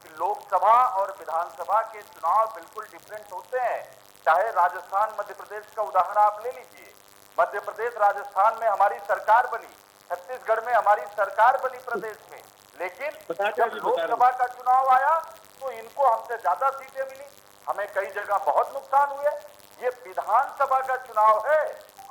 कि लोकसभा और विधानसभा के चुनाव बिल्कुल डिफरेंट होते हैं। चाहे राजस्थान मध्य प्रदेश का उदाहरण आप ले लीजिए, मध्य प्रदेश राजस्थान में हमारी सरकार बनी, छत्तीसगढ़ में हमारी सरकार बनी प्रदेश में, लेकिन जब लोकसभा का चुनाव आया तो इनको हमसे ज्यादा सीटें मिली, हमें कई जगह बहुत नुकसान हुए। ये विधानसभा का चुनाव है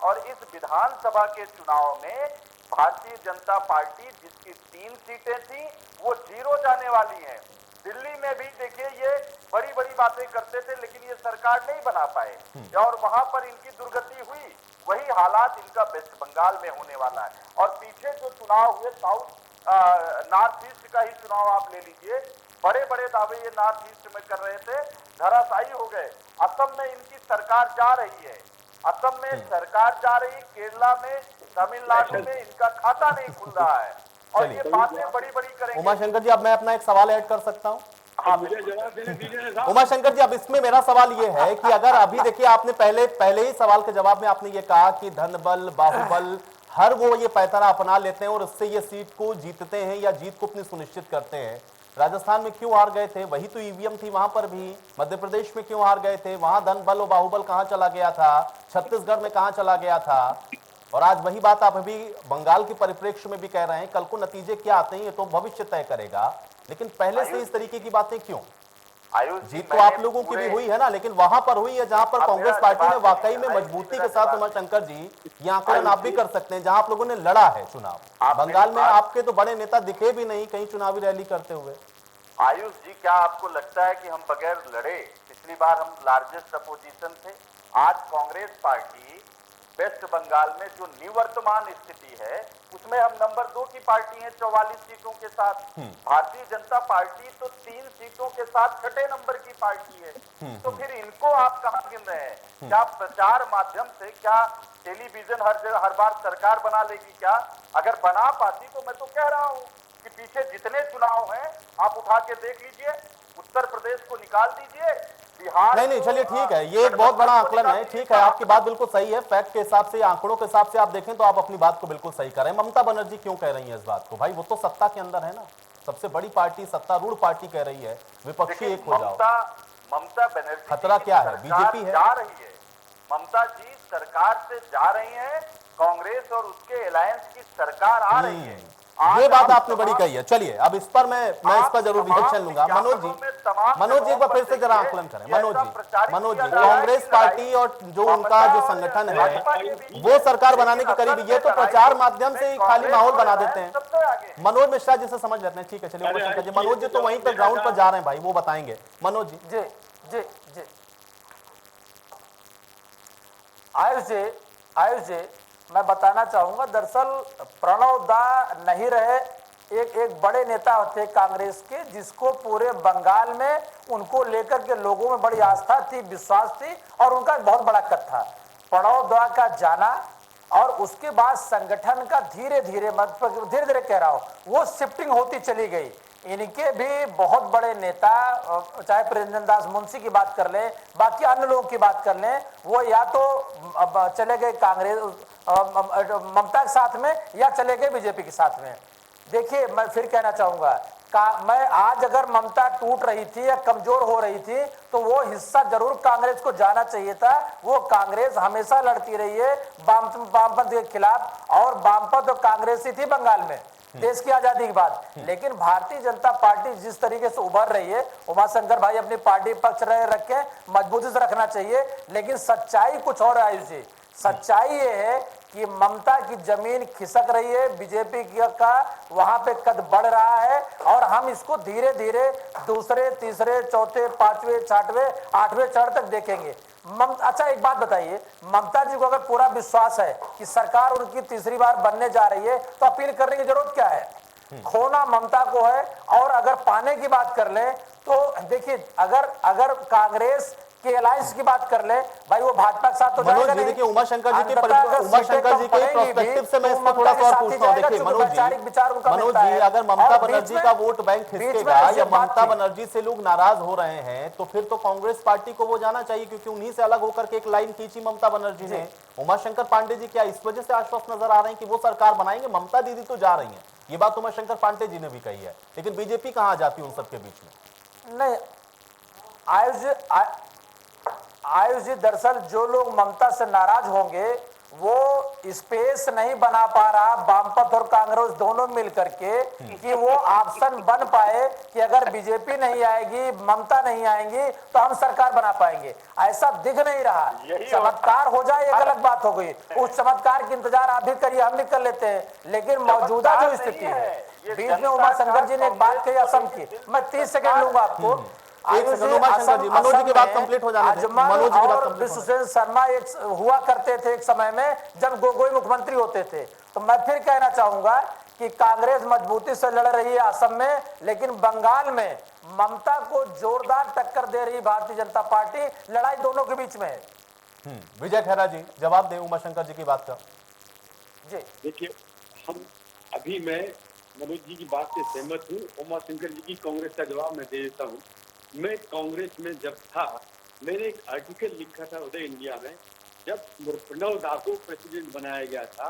और इस विधानसभा के चुनाव में भारतीय जनता पार्टी जिसकी 3 सीटें थी वो 0 जाने वाली है। दिल्ली में भी देखिए ये बड़ी बड़ी बातें करते थे लेकिन ये सरकार नहीं बना पाए और वहां पर इनकी दुर्गति हुई। वही हालात इनका वेस्ट बंगाल में होने वाला है। और पीछे जो चुनाव हुए नॉर्थ ईस्ट का ही चुनाव आप ले लीजिए, बड़े बड़े दावे ये नॉर्थ ईस्ट में कर रहे थे, धराशायी हो गए। असम में इनकी सरकार जा रही है, असम में सरकार जा रही, केरला में, तमिलनाडु में इनका खाता नहीं खुल रहा है और ये बातें बड़ी बड़ी करेंगे। उमाशंकर जी, अब मैं अपना एक सवाल ऐड कर सकता हूँ? हाँ, मुझे जवाब देने दीजिए साहब। उमाशंकर जी, अब इसमें मेरा सवाल ये है कि अगर अभी देखिए आपने पहले ही सवाल के जवाब में आपने ये कहा कि धन बल बाहुबल हर वो ये पैतरा अपना लेते हैं और उससे ये सीट को जीतते हैं या जीत को अपनी सुनिश्चित करते हैं। राजस्थान में क्यों हार गए थे? वही तो ईवीएम थी वहां पर भी। मध्य प्रदेश में क्यों हार गए थे? वहां धन बल और बाहुबल कहां चला गया था? छत्तीसगढ़ में कहां चला गया था? और आज वही बात आप अभी बंगाल के परिप्रेक्ष्य में भी कह रहे हैं। कल को नतीजे क्या आते हैं ये तो भविष्य तय करेगा, लेकिन पहले से इस तरीके की बातें क्यों? जीत तो आप लोगों की भी हुई है ना, लेकिन वहां पर हुई है जहां पर कांग्रेस पार्टी ने वाकई में मजबूती के साथ, उमाशंकर जी ये आंकलन आप भी कर सकते हैं, जहां आप लोगों ने लड़ा है चुनाव। बंगाल में आपके तो बड़े नेता दिखे भी नहीं कहीं चुनावी रैली करते हुए। आयुष जी, क्या आपको लगता है कि हम बगैर लड़े? पिछली बार हम लार्जेस्ट अपोजिशन थे। आज कांग्रेस पार्टी वेस्ट बंगाल में जो निवर्तमान स्थिति है उसमें हम नंबर 2 की पार्टी है 44 सीटों के साथ। भारतीय जनता पार्टी तो 3 सीटों के साथ 6ठे नंबर की पार्टी है। तो फिर इनको आप कहां गिन रहे हैं? क्या प्रचार माध्यम से, क्या टेलीविजन हर जगह हर बार सरकार बना लेगी क्या? अगर बना पाती तो मैं तो कह रहा हूं कि पीछे जितने चुनाव हैं आप उठा के देख लीजिए, उत्तर प्रदेश को निकाल दीजिए, बिहार नहीं, चलिए ठीक है, ये एक बहुत बड़ा आकलन है। ठीक है, आपकी बात बिल्कुल सही है। फैक्ट के हिसाब से, आंकड़ों के हिसाब से आप देखें तो आप अपनी बात को बिल्कुल सही कर रहे हैं। ममता बनर्जी क्यों कह रही है इस बात को? भाई वो तो सत्ता के अंदर है ना, सबसे बड़ी पार्टी, सत्तारूढ़ पार्टी कह रही है विपक्षी एक हो जाओ। ममता बनर्जी खतरा क्या है? बीजेपी है, जा रही है। ममता जी सरकार से जा रही है, कांग्रेस और उसके अलायंस की सरकार आ रही है। ये बात आपने बड़ी कही है। चलिए अब इस पर मैं इस पर जरूर रिएक्शन लूंगा। मनोज जी एक बार फिर से जरा आकलन करें। मनोज जी, कांग्रेस पार्टी और जो उनका जो संगठन है वो सरकार बनाने के करीब, ये तो प्रचार माध्यम से खाली माहौल बना देते हैं। मनोज मिश्रा जी से समझ लेते हैं। ठीक है, चलिए उमाशंकर जी, मनोज जी तो वहीं पर ग्राउंड पर जा रहे हैं भाई, वो बताएंगे। मनोज जी। जी जी जी आयुष जी, मैं बताना चाहूंगा, दरअसल प्रणव दा नहीं रहे, एक बड़े होते थे कांग्रेस के, जिसको पूरे बंगाल में उनको लेकर के लोगों में बड़ी आस्था थी, विश्वास थी और उनका बहुत बड़ा कद था। प्रणव दा का जाना और उसके बाद संगठन का धीरे धीरे कह रहा हूं वो शिफ्टिंग होती चली गई। इनके भी बहुत बड़े नेता, चाहे प्रेमचंद दास मुंशी की बात कर ले, बाकी अन्य लोगों की बात कर लें, वो या तो चले गए कांग्रेस ममता के साथ में या चले गए बीजेपी के साथ में। देखिए, मैं फिर कहना चाहूंगा, मैं आज अगर ममता टूट रही थी या कमजोर हो रही थी तो वो हिस्सा जरूर कांग्रेस को जाना चाहिए था। वो कांग्रेस हमेशा लड़ती रही है वामपंथ के खिलाफ, और वामपंथ और कांग्रेस ही थी बंगाल में देश की आजादी के बाद। लेकिन भारतीय जनता पार्टी जिस तरीके से उभर रही है, उमाशंकर भाई अपनी पार्टी पक्ष रखे, मजबूती से रखना चाहिए, लेकिन सच्चाई कुछ और है आयुष जी। सच्चाई ये है कि ममता की जमीन खिसक रही है, बीजेपी का वहां पे कद बढ़ रहा है, और हम इसको धीरे धीरे दूसरे, तीसरे, चौथे, पांचवें, छठवें, आठवें चरण तक देखेंगे। अच्छा एक बात बताइए, ममता जी को अगर पूरा विश्वास है कि सरकार उनकी तीसरी बार बनने जा रही है तो अपील करने की जरूरत क्या है? खोना ममता को है। और अगर पाने की बात कर ले तो देखिए, अगर कांग्रेस के अलायंस की बात कर ले भाई, वो भाजपा के साथ तो जाएगा नहीं। देखिए उमाशंकर जी के पर्सपेक्टिव से मैं इसको थोड़ा सा और पूछता हूं। देखिए मनोज जी, अगर ममता बनर्जी का वोट बैंक खिसकेगा या ममता बनर्जी से लोग नाराज हो रहे हैं तो फिर तो कांग्रेस पार्टी को वो जाना चाहिए, क्योंकि उन्हीं से अलग होकर के एक लाइन खींची ममता बनर्जी ने। उमाशंकर पांडे जी क्या इस वजह से आश्वस्त नजर आ रहे हैं कि वो सरकार बनाएंगे? ममता दीदी तो जा रही है, ये बात उमाशंकर पांडे जी ने भी कही है, लेकिन बीजेपी कहां जाती है उन सबके बीच में? नहीं आयुष जी, दरअसल जो लोग ममता से नाराज होंगे वो स्पेस नहीं बना पा रहा वामपंथ और कांग्रेस दोनों मिलकर के कि वो ऑप्शन बन पाए कि अगर बीजेपी नहीं आएगी, ममता नहीं आएंगी तो हम सरकार बना पाएंगे। ऐसा दिख नहीं रहा। चमत्कार हो जाए एक अलग बात हो गई, उस चमत्कार की इंतजार आप भी करिए, हम भी कर लेते हैं, लेकिन मौजूदा जो स्थिति है, बीच में उमाशंकर जी ने एक बात कही असम की, मैं 30 सेकंड लूंगा आपको। मनोज जी की बात कंप्लीट हो जाने दें। मनोज जी की बात कंप्लीट। विश्वसेन शर्मा एक हुआ करते थे एक समय में जब गोगोई मुख्यमंत्री होते थे। तो मैं फिर कहना चाहूंगा कि कांग्रेस मजबूती से लड़ रही है असम में, लेकिन बंगाल में ममता को जोरदार टक्कर दे रही भारतीय जनता पार्टी। लड़ाई दोनों के बीच में है। विजय खैरा जी जवाब दें उमाशंकर जी की बात का। जी देखिए, अभी मैं मनोज जी की बात से सहमत हूँ। उमाशंकर जी की कांग्रेस का जवाब मैं दे देता हूँ। मैं कांग्रेस में जब था, मैंने एक आर्टिकल लिखा था उदय इंडिया में, जब प्रणव दा को प्रेसिडेंट बनाया गया था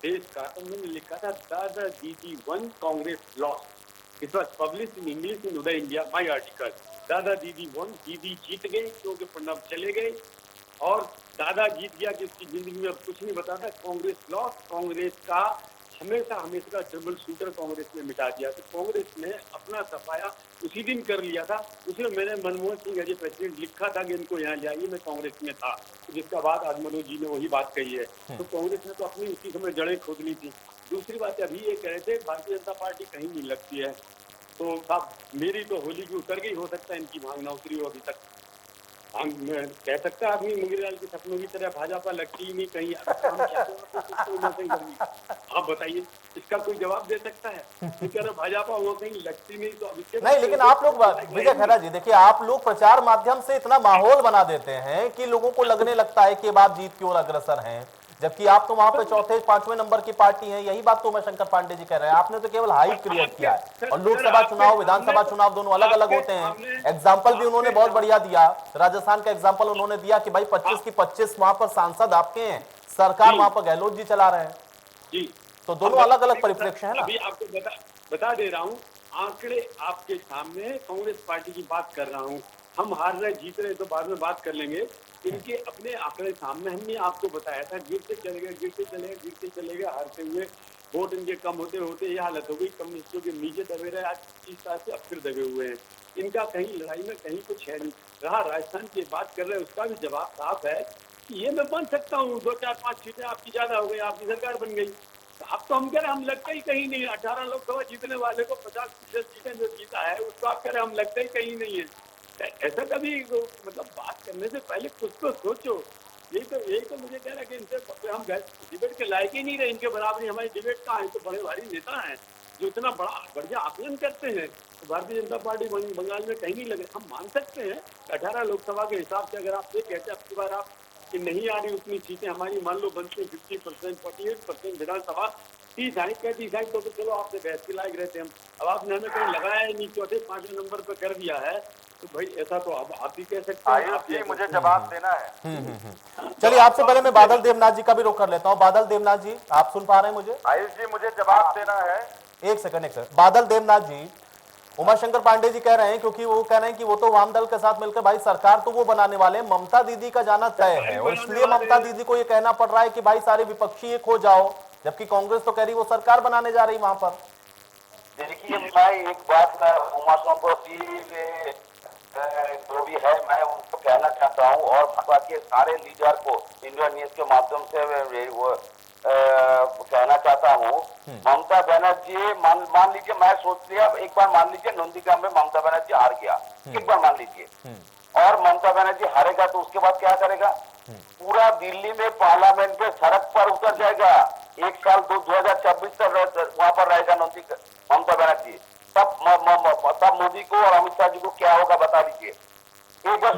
देश का, तो मैंने लिखा था दादा दीदी one Congress lost. It was publish in English in Uday India, my article. दादा दीदी वन, दीदी जीत गई क्योंकि प्रणव चले गए, और दादा जीत गया कि उसकी जिंदगी में अब कुछ नहीं बताता। कांग्रेस लॉस्ट, कांग्रेस का हमेशा का ट्रिपल शूटर कांग्रेस ने मिटा दिया। तो कांग्रेस ने अपना सफाया उसी दिन कर लिया था। उसमें मैंने मनमोहन सिंह एज प्रेसिडेंट लिखा था कि इनको यहाँ ले आइए, मैं कांग्रेस में था, जिसका बाद आज मनोज जी ने वही बात कही है। तो कांग्रेस ने तो अपनी उसी समय जड़ें खोद ली थी। दूसरी बात अभी ये कह रहे थे भारतीय जनता पार्टी कहीं नहीं लगती है, तो साहब मेरी तो होली की उतर गई, हो सकता है इनकी मांग ना उतरी हो अभी तक। हम कह सकता आदमी मुंगेरलाल के सपनों की तरह भाजपा लगती ही नहीं कहीं। आप बताइए, इसका कोई जवाब दे सकता है? भाजपा वो कहीं लगती नहीं तो नहीं। लेकिन आप लोग विजय खैरा जी देखिए, आप लोग प्रचार माध्यम से इतना माहौल बना देते हैं कि लोगों को लगने लगता है कि आप जीत की ओर अग्रसर हैं, जबकि आप तो वहां पे चौथे पांचवें नंबर की पार्टी है। यही बात तो उमाशंकर पांडे जी कह रहे हैं। आपने तो केवल हाइप क्रिएट किया है, और लोकसभा चुनाव विधानसभा चुनाव दोनों अलग अलग होते हैं। एग्जाम्पल भी उन्होंने बहुत बढ़िया दिया, राजस्थान का एग्जाम्पल उन्होंने दिया कि भाई 25 की 25 वहां पर सांसद आपके हैं, सरकार वहां पर गहलोत जी चला रहे हैं जी। तो दोनों अलग अलग परिप्रेक्ष्य है ना। अभी आपको बता दे रहा हूँ, आंकड़े आपके सामने, कांग्रेस पार्टी की बात कर रहा हूँ। हम हार रहे जीत रहे तो बाद में बात कर लेंगे। इनके अपने आंकड़े सामने, हमने आपको बताया था गिरते चले गए, हारते हुए वोट इनके कम होते होते ये हालत हो गई। कम्युनिस्टों के नीचे दबे रहे, आज 30 साल से अब फिर दबे हुए हैं। इनका कहीं लड़ाई में कहीं कुछ है नहीं रहा। राजस्थान की बात कर रहे हैं, उसका भी जवाब साफ है कि ये मैं बन सकता हूँ, 2 4 5 सीटें आपकी ज्यादा हो गई, आपकी सरकार बन गई। अब तो हम कह रहे हम लगते ही कहीं नहीं। 18 लोकसभा जीतने वाले को 50% सीटें जो जीता है उसको आप कह रहे हम लगते ही कहीं नहीं है। ऐसा कभी मतलब बात करने से पहले कुछ तो सोचो। यही तो मुझे कह रहा है कि इनसे हम डिबेट के लायक ही नहीं रहे। इनके बराबरी हमारी डिबेट कहाँ है? तो बड़े भारी नेता हैं जो इतना बढ़िया आकलन करते हैं। तो भारतीय जनता पार्टी बंगाल में कहीं नहीं लगे। हम मान सकते हैं 18 लोकसभा के हिसाब से अगर आप ये कहते हैं अब की बार आप कि नहीं आ रही उतनी सीटें हमारी, मान लो बनती 50%, 48% विधानसभा, 30 आई 35 आई, तो चलो आपसे बहस के लायक रहते हैं हम। अब आपने हमें कहीं लगाया ही नहीं, चौथे 5वें नंबर पर कर दिया है, तो भाई ऐसा तो अब आप ही कह सकते हैं। आयुष जी मुझे जवाब देना है। चलिए आपसे पहले मैं बादल देवनाथ जी का भी रुख कर लेता हूँ। बादल देवनाथ जी आप सुन पा रहे हैं मुझे? आयुष जी मुझे जवाब देना है। एक सेकंड। बादल देवनाथ जी, उमाशंकर पांडे जी कह रहे हैं, क्योंकि वो कह रहे हैं कि वो तो वाम दल के साथ मिलकर भाई सरकार तो वो बनाने वाले हैं, ममता दीदी का जाना तय है, और इसलिए ममता दीदी को ये कहना पड़ रहा है कि भाई सारे विपक्षी एक हो जाओ, जबकि कांग्रेस तो कह रही वो सरकार बनाने जा रही वहां पर। देखिए, मैं एक बात उमाशंकर जी जो भी है मैं उनको कहना चाहता हूँ, और भाजपा के सारे लीडर को इंडिया न्यूज के माध्यम से वो कहना चाहता हूँ, ममता बनर्जी मान लीजिए, मैं सोच लिया एक बार, मान लीजिए नंदीग्राम में ममता बनर्जी हार गया, एक बार मान लीजिए, और ममता बनर्जी हारेगा तो उसके बाद क्या करेगा? पूरा दिल्ली में पार्लियामेंट में सड़क पर उतर जाएगा, एक साल 2026 तक वहां पर रहेगा ममता बनर्जी। तब मोदी को और अमित शाह जी को क्या होगा बता दीजिए, एक बार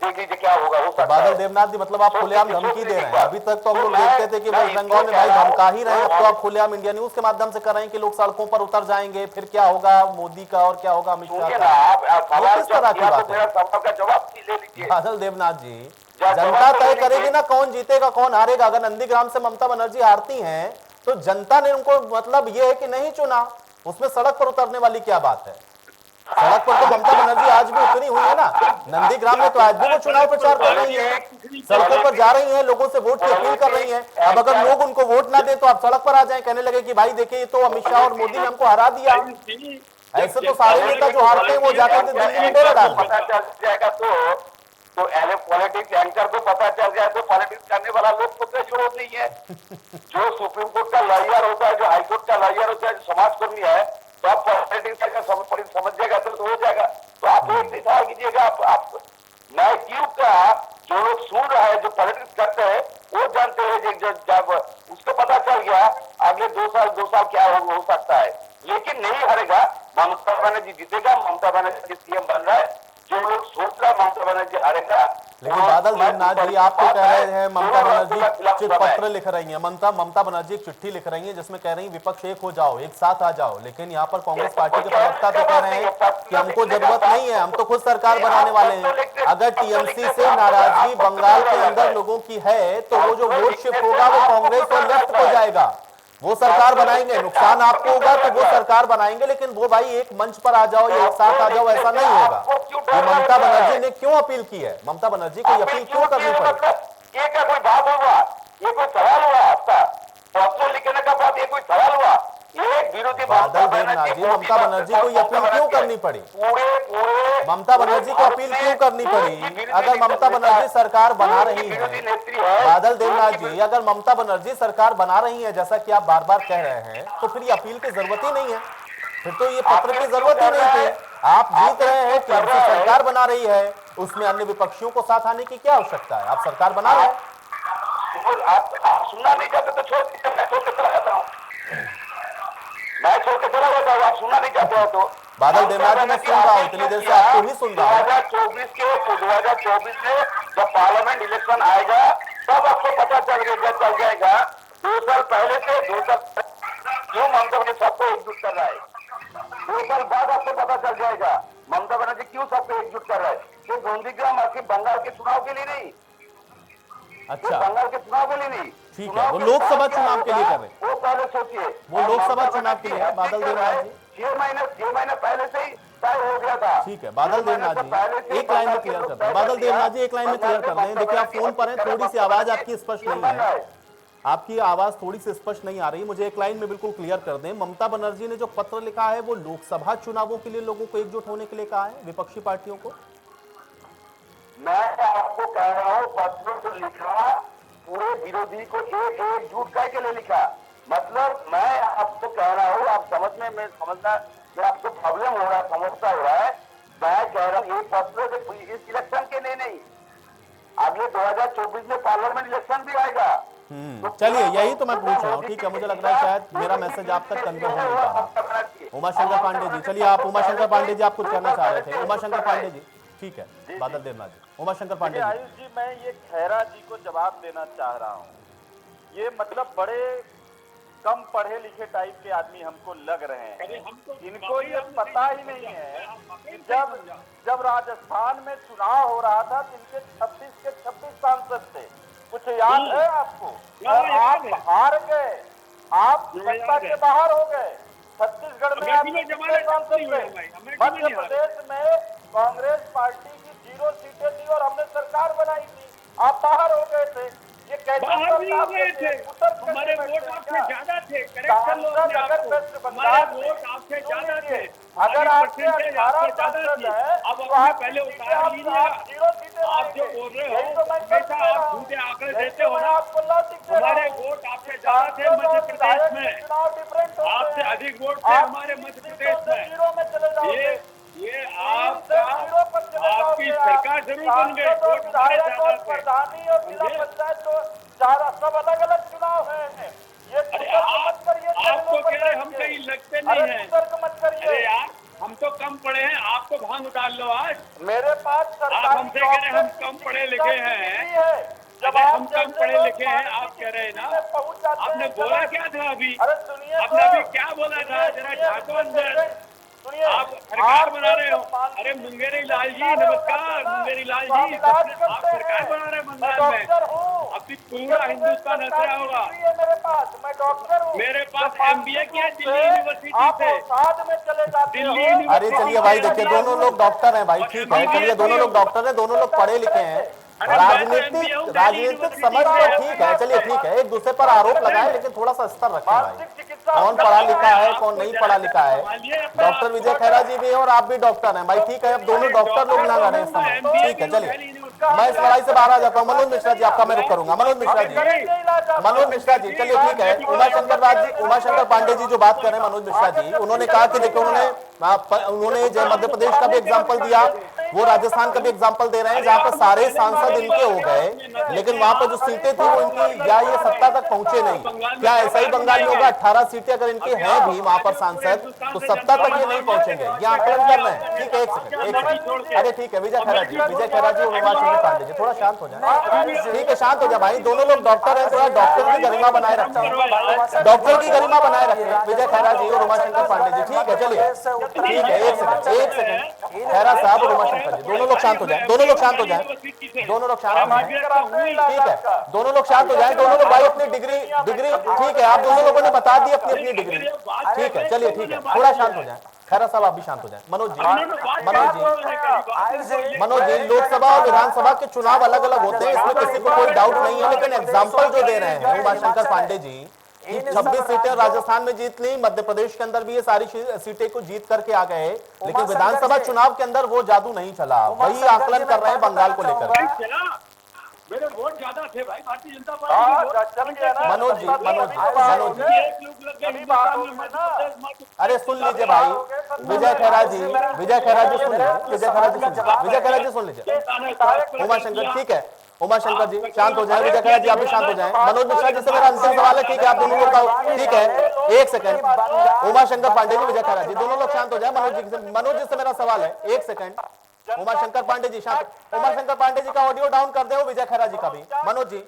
देख लीजिए क्या होगा। हो सकता बादल है। देवनाथ जी, मतलब आप खुलेआम धमकी दे रहे हैं। अभी तक तो हम लोग देखते थे कि वेस्ट बंगाल में भाई धमका ही रहे हैं, अब तो आप खुलेआम इंडिया न्यूज के माध्यम से कर रहे हैं कि लोग सड़कों पर उतर जाएंगे, फिर क्या होगा मोदी का और क्या होगा अमित शाह का? किस तरह की बात है? सवाल का जवाब ले लीजिए। बादल देवनाथ जी, जनता तय करेगी ना कौन जीतेगा कौन हारेगा। अगर नंदीग्राम से ममता बनर्जी हारती हैं तो जनता ने उनको मतलब ये है कि नहीं चुना, उसमें सड़क पर उतरने वाली क्या बात है? सड़क पर तो ममता बनर्जी आज भी उतरी हुई है ना, नंदीग्राम में तो आज भी वो चुनाव प्रचार कर रही है, सड़कों पर जा रही हैं, लोगों से वोट की अपील कर रही हैं। अब अगर लोग उनको वोट ना दे तो आप सड़क पर आ जाएं, कहने लगे कि भाई देखिए तो अमित शाह और मोदी ने हमको हरा दिया। ऐसे तो सारे नेता जो हारते हैं वो जाकर दिल्ली में डेरा डाल पता चल जाएगा तो पॉलिटिक्स एंकर को पता चल जाए तो पॉलिटिक्स करने वाला लोग को कोई जरूरत नहीं है। जो सुप्रीम कोर्ट का लॉयर होता है, जो हाई कोर्ट का लॉयर होता है, जो समाजकर्मी है, तो आप पॉलिटिक्स का समझ जाएगा तो हो जाएगा। तो आप एक दिशा कीजिएगा। आप मैं क्यों का जो लोग सुन रहे हैं, जो पॉलिटिक्स करते हैं, वो जानते हैं जब उसको पता चल गया अगले 2 साल क्या हो सकता है, लेकिन नहीं हारेगा। ममता बनर्जी जीतेगा, ममता बनर्जी सीएम बन रहा है। जो लोग सोच रहा है ममता बनर्जी हारेगा, लेकिन बादल देवनाथ जी आप तो कह रहे हैं ममता बनर्जी पत्र लिख रही हैं, ममता बनर्जी एक चिट्ठी लिख रही हैं जिसमें कह रही हैं विपक्ष एक हो जाओ, एक साथ आ जाओ, लेकिन यहाँ पर कांग्रेस पार्टी के प्रवक्ता तो कह रहे हैं कि हमको जरूरत नहीं है, हम तो खुद सरकार बनाने वाले हैं। अगर टीएमसी से नाराजगी बंगाल के अंदर लोगों की है तो वो जो वोट शिफ्ट होगा वो कांग्रेस और लेफ्ट को जाएगा, वो सरकार बनाएंगे। नुकसान आपको होगा तो वो सरकार बनाएंगे, लेकिन वो भाई एक मंच पर आ जाओ या एक साथ आ जाओ ऐसा नहीं होगा। ये ममता बनर्जी ने क्यों अपील की है? ममता बनर्जी को अपील क्यों करनी पड़ी? ये क्या कोई बात होगा? ये कोई सवाल हुआ आपका? पत्र लिखने का बात ये कोई सवाल हुआ? एक विरोधी बादल देवनाथ जी, ममता बनर्जी को अपील क्यों करनी पड़ी? ममता बनर्जी को अपील क्यों करनी पड़ी? अगर ममता बनर्जी सरकार बना रही है, बादल देवनाथ जी अगर ममता बनर्जी सरकार बना रही है जैसा कि आप बार बार कह रहे हैं, तो फिर ये अपील की जरूरत ही नहीं है, फिर तो ये पत्र की जरूरत ही नहीं थी। आप जीत रहे हैं, टीएमसी सरकार बना रही है, उसमें अन्य विपक्षियों को साथ आने की क्या आवश्यकता है? आप सरकार बना रहे हैं। आप सुनना नहीं चाहते तो छोड़ दीजिए, मैं छोड़ के चला जाता हूँ, मैं छोड़ के चला जाता हूँ। आप सुनना नहीं चाहते हो तो बादल देवनाथ जी मैं सुन रहा हूँ, इतनी देर से आपको ही सुन रहा हूँ। 2024 में जब पार्लियामेंट इलेक्शन आएगा तब आपको पता चल जाएगा 2 साल पहले से 2 साल क्यों ममता बनर्जी सबको एकजुट कर रहा है। 2 साल बाद आपको पता चल जाएगा ममता बनर्जी क्यों सबको एकजुट कर रहा है। तो नंदीग्राम आपके बंगाल के चुनाव के लिए नहीं, अच्छा बंगाल के चुनाव के लिए नहीं, ठीक है, वो लोकसभा चुनाव के लिए कर रहे हैं, वो पहले सोचिए। वो लोकसभा चुनाव के लिए है। बादल देवनाथ जी 6 महीने पहले से ही तय हो गया था। ठीक है, बादल देवनाथ जी एक लाइन में क्लियर करते हैं। बादल देवनाथ जी एक लाइन में क्लियर कर दें। देखिए आप फोन पर हैं, थोड़ी सी आवाज आपकी स्पष्ट नहीं है, आपकी आवाज थोड़ी सी स्पष्ट नहीं आ रही, मुझे एक लाइन में बिल्कुल क्लियर कर दें। ममता बनर्जी ने जो पत्र लिखा है वो लोकसभा चुनावों के लिए लोगों को एकजुट होने के लिए कहा है, विपक्षी पार्टियों को। मैं आपको कह रहा हूँ पत्र तो लिखा पूरे विरोधी को एकजुट करके लिए लिखा। मतलब मैं आपको कह रहा हूँ, आप समझने में समझना में आपको प्रॉब्लम हो रहा है, समझता हो रहा है। मैं कह रहा हूँ ये पत्र इस इलेक्शन के लिए नहीं, अगले 2024 में पार्लियामेंट इलेक्शन भी आएगा। चलिए यही तो मैं पूछ रहा हूँ। ठीक है, मुझे लग रहा है शायद मेरा मैसेज आप तक कन्वे हो नहीं पा रहा। उमाशंकर पांडे जी, चलिए आप उमाशंकर पांडे जी आप कुछ कहना चाह रहे थे। उमाशंकर पांडे जी, ठीक है, बादल देवनाथ जी, उमाशंकर पांडे जी। आयुष जी, मैं ये खैरा जी को जवाब देना चाह रहा हूँ। ये मतलब बड़े कम पढ़े लिखे टाइप के आदमी हमको लग रहे हैं। इनको ये पता ही नहीं है कि जब राजस्थान में चुनाव हो रहा था तो इनके 26 के 26 सांसद थे, कुछ याद है आपको? और आप हार गए, आप सत्ता के बाहर हो गए। छत्तीसगढ़ में अमेठी में आपके जमानत कितने नहीं हुई है सांसद भाई, थे? अमेठी में मध्य नहीं आ रहे। प्रदेश में कांग्रेस पार्टी की 0 सीटें थी और हमने सरकार बनाई थी, आप बाहर हो गए थे। ये कैसे बाहर नहीं हो गए थे, हमारे वोट आपसे ज्यादा थे। करेक्शन लो अपने आप को, हमारे वोट आपसे ज्यादा थे, अगर आपके परसेंटेज 18 आपसे ज्यादा सांसद थी। है अब तो अपने आप पहले सीटें उतार आप लीजिएगा। 0 सीटें आप जो लाएंगे। बोल रहे यही हो तो मैं हमेशा कह रहा आप हूं। झूठे आंकड़े यही देते तो हो मैं ना। आपको लॉजिक दे रहा हमारे हूं वोट आपसे कि ज्यादा थे सांसद मध्य और प्रदेश विधायक में, के चुनाव डिफरेंट होते आपसे हैं। अधिक वोट थे आप हमारे 3 मध्य सीटों प्रदेश से में। 0 में चले जाओगे, ये 3 से आपका 0 पर चले आपकी जाओगे आप। सरकार जरूर बन गई, सांसद और वोट हमारे विधायक ज्यादा और थे। प्रधानी और जिला समझे? पंचायत तो चार सब अलग अलग चुनाव हैं। ये अरे कुतर्क मत करिए आप चैनलों तो पर कह रहे बैठ हम के। कहीं लगते नहीं अरे हैं। कुतर्क मत करिए। अरे यार हम तो कम पढ़े हैं, आप तो भांग डाल लो आज। मेरे पास आप सरकारी हमसे कह रहे हैं हम डॉक्टर कम की पढ़े शिक्षा लिखे की हैं। डिग्री है। जब अरे आप हम कम जैसे पढ़े लोग लिखे हैं, आप मानसिक कह रहे हैं स्थिति ना। में पहुंच जाते आपने हैं, बोला चला- क्या था अभी? अरे सुनिए आपने तो। अभी क्या बोला था? जरा झांको अंदर। सुनिए, आप सरकार बना रहे हो। मानसिक अरे स्थिति मुंगेरी से लाल जी किनारे हो नमस्कार, जाते हैं ना, मुंगेरी लाल तो आप जी इलाज आप करते सरकार हैं। बना रहे हैं मैं बंगाल में। डॉक्टर हूँ। अभी पूरा हिंदुस्तान हंस रहा होगा। डिग्री है मेरे पास, मैं डॉक्टर हूँ। मेरे पास तो मानसिक MBA किया रूप दिल्ली से यूनिवर्सिटी आप से। अवसाद में चले जाते दिल्ली हो। यूनिवर्सिटी अरे चलिए भाई, देखिए दोनों लोग डॉक्टर हैं भाई, ठीक है, चलिए दोनों लोग डॉक्टर हैं, दोनों लोग पढ़े लिखे हैं। राजनीतिक समझ तो ठीक है, चलिए ठीक है, एक दूसरे पर आरोप लगाए लेकिन थोड़ा सा स्तर रखें भाई। कौन पढ़ा लिखा है कौन नहीं पढ़ा लिखा है। डॉक्टर विजय खैरा जी भी हैं और आप भी डॉक्टर हैं भाई, ठीक है, अब दोनों डॉक्टर लोग ना लड़े इस समय, ठीक है। चलिए मैं इस लड़ाई से बाहर आ जाता हूँ। मनोज मिश्रा जी आपका मैं रुख करूंगा। मनोज मिश्रा जी, चलिए ठीक है। उमाशंकर पांडे जी जो बात कर रहे हैं, मनोज मिश्रा जी, उन्होंने कहा कि देखिए उन्होंने जो मध्य प्रदेश का भी एग्जाम्पल दिया, वो राजस्थान का भी एग्जाम्पल दे रहे हैं जहां पर सारे सांसद इनके हो गए लेकिन वहां पर जो सीटें थी वो इनकी, या ये सत्ता तक पहुंचे नहीं। क्या ऐसा ही बंगाल में होगा? 18 सीटें अगर इनकी हैं भी वहां पर सांसद, तो सत्ता तक ये नहीं पहुंचेंगे। ये आकलन कर रहे हैं, ठीक है, एक सेकंड। अरे ठीक है, विजय खैरा जी और उमाशंकर पांडे जी थोड़ा शांत हो जाए, ठीक है, शांत हो जाए भाई। दोनों लोग डॉक्टर हैं, थोड़ा डॉक्टर की गरिमा बनाए रखें, डॉक्टर की गरिमा बनाए रखें विजय खैरा जी और उमाशंकर पांडे जी, ठीक है। चलिए ठीक है, एक सेकंड खैरा साहब और उमाशंकर जी, दोनों लोग शांत हो जाए, दोनों लोग शांत हो जाए, दोनों लोग शांत हो जाए, ठीक है, दोनों लोग शांत हो जाए, दोनों लोग भाई अपनी डिग्री ठीक है, आप दोनों लोगों ने बता दी अपनी अपनी डिग्री, ठीक है। चलिए ठीक है, थोड़ा शांत हो जाए। खैरा साहब आप भी शांत हो जाए। मनोज जी, लोकसभा और विधानसभा के चुनाव अलग अलग होते हैं, इसमें किसी को कोई डाउट नहीं है, लेकिन एग्जाम्पल जो दे रहे हैं उमाशंकर पांडे जी, 26 सीटें राजस्थान में जीत ली, मध्य प्रदेश के अंदर भी ये सारी सीटें को जीत करके आ गए, लेकिन विधानसभा चुनाव के अंदर वो जादू नहीं चला। वही आकलन कर रहे हैं बंगाल को लेकर। मेरे वोट ज्यादा थे भाई भारतीय जनता पार्टी। मनोज जी अरे सुन लीजिए भाई, विजय खैरा जी सुन लीजिए, विजय खैरा जी सुन लीजिए। उमाशंकर, ठीक है, उमाशंकर जी शांत हो जाए, विजय खैरा जी आप भी शांत हो जाएं। मनोज मिश्रा जी से मेरा अंतिम सवाल है, ठीक है, आप दोनों लोग का, ठीक है, एक सेकंड। उमाशंकर पांडे जी, विजय खैरा जी, दोनों लोग शांत हो जाए। मनोज जी से मेरा सवाल है, एक सेकंड। उमाशंकर पांडे जी शांत, उमाशंकर पांडे जी का ऑडियो डाउन कर दे, विजय खैरा जी का भी। मनोज जी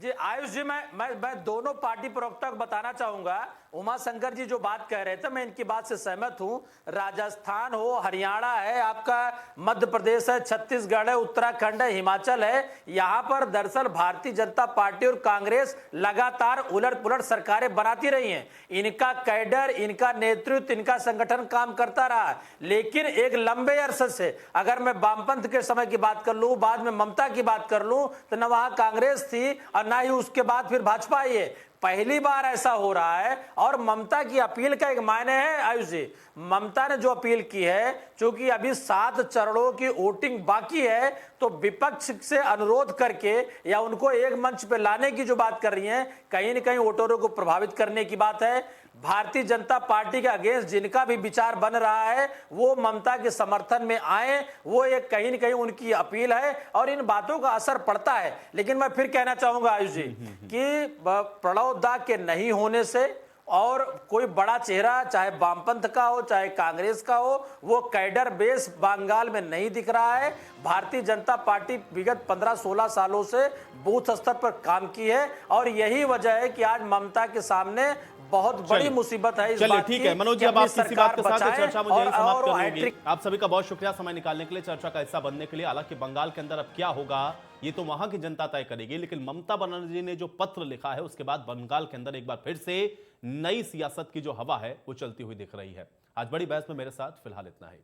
जी आयुष जी, मैं दोनों पार्टी प्रवक्ता को बताना चाहूंगा। उमाशंकर जी जो बात कह रहे थे, मैं इनकी बात से सहमत हूं। राजस्थान हो, हरियाणा है, आपका मध्य प्रदेश है, छत्तीसगढ़ है, उत्तराखंड है, हिमाचल है, यहां पर दरअसल भारतीय जनता पार्टी और कांग्रेस लगातार उलट पुलट सरकारें बनाती रही हैं। इनका कैडर, इनका नेतृत्व, इनका संगठन काम करता रहा, लेकिन एक लंबे अरसे से, अगर मैं वामपंथ के समय की बात कर लूं, बाद में ममता की बात कर लूं, तो न वहां कांग्रेस थी और ना ही उसके बाद फिर भाजपा ही है। पहली बार ऐसा हो रहा है, और ममता की अपील का एक मायने है आयुष जी। ममता ने जो अपील की है, क्योंकि अभी 7 चरणों की वोटिंग बाकी है, तो विपक्ष से अनुरोध करके या उनको एक मंच पे लाने की जो बात कर रही हैं, कहीं न कहीं वोटरों को प्रभावित करने की बात है। भारतीय जनता पार्टी के अगेंस्ट जिनका भी विचार बन रहा है, वो ममता के समर्थन में आए, वो एक कहीं न कहीं उनकी अपील है और इन बातों का असर पड़ता है। लेकिन मैं फिर कहना चाहूंगा आयुष जी कि प्रणव दा के नहीं होने से और कोई बड़ा चेहरा, चाहे वामपंथ का हो चाहे कांग्रेस का हो, वो कैडर बेस बंगाल में नहीं दिख रहा है। भारतीय जनता पार्टी विगत 15-16 सालों से बूथ स्तर पर काम की है, और यही वजह है कि आज ममता के सामने बहुत बड़ी चलिए। मुसीबत है इस चलिए बात ठीक की है मनोज जी, कि अब अपनी आप किसी बात के सरकार साथ बचाएं चर्चा मुझे यही और समाप्त करनी हैट्रिक होगी। आप सभी का बहुत शुक्रिया समय निकालने के लिए, चर्चा का हिस्सा बनने के लिए। हालांकि बंगाल के अंदर अब क्या होगा ये तो वहां की जनता तय करेगी, लेकिन ममता बनर्जी ने जो पत्र लिखा है उसके बाद बंगाल के अंदर एक बार फिर से नई सियासत की जो हवा है वो चलती हुई दिख रही है। आज बड़ी बहस में मेरे साथ फिलहाल इतना ही।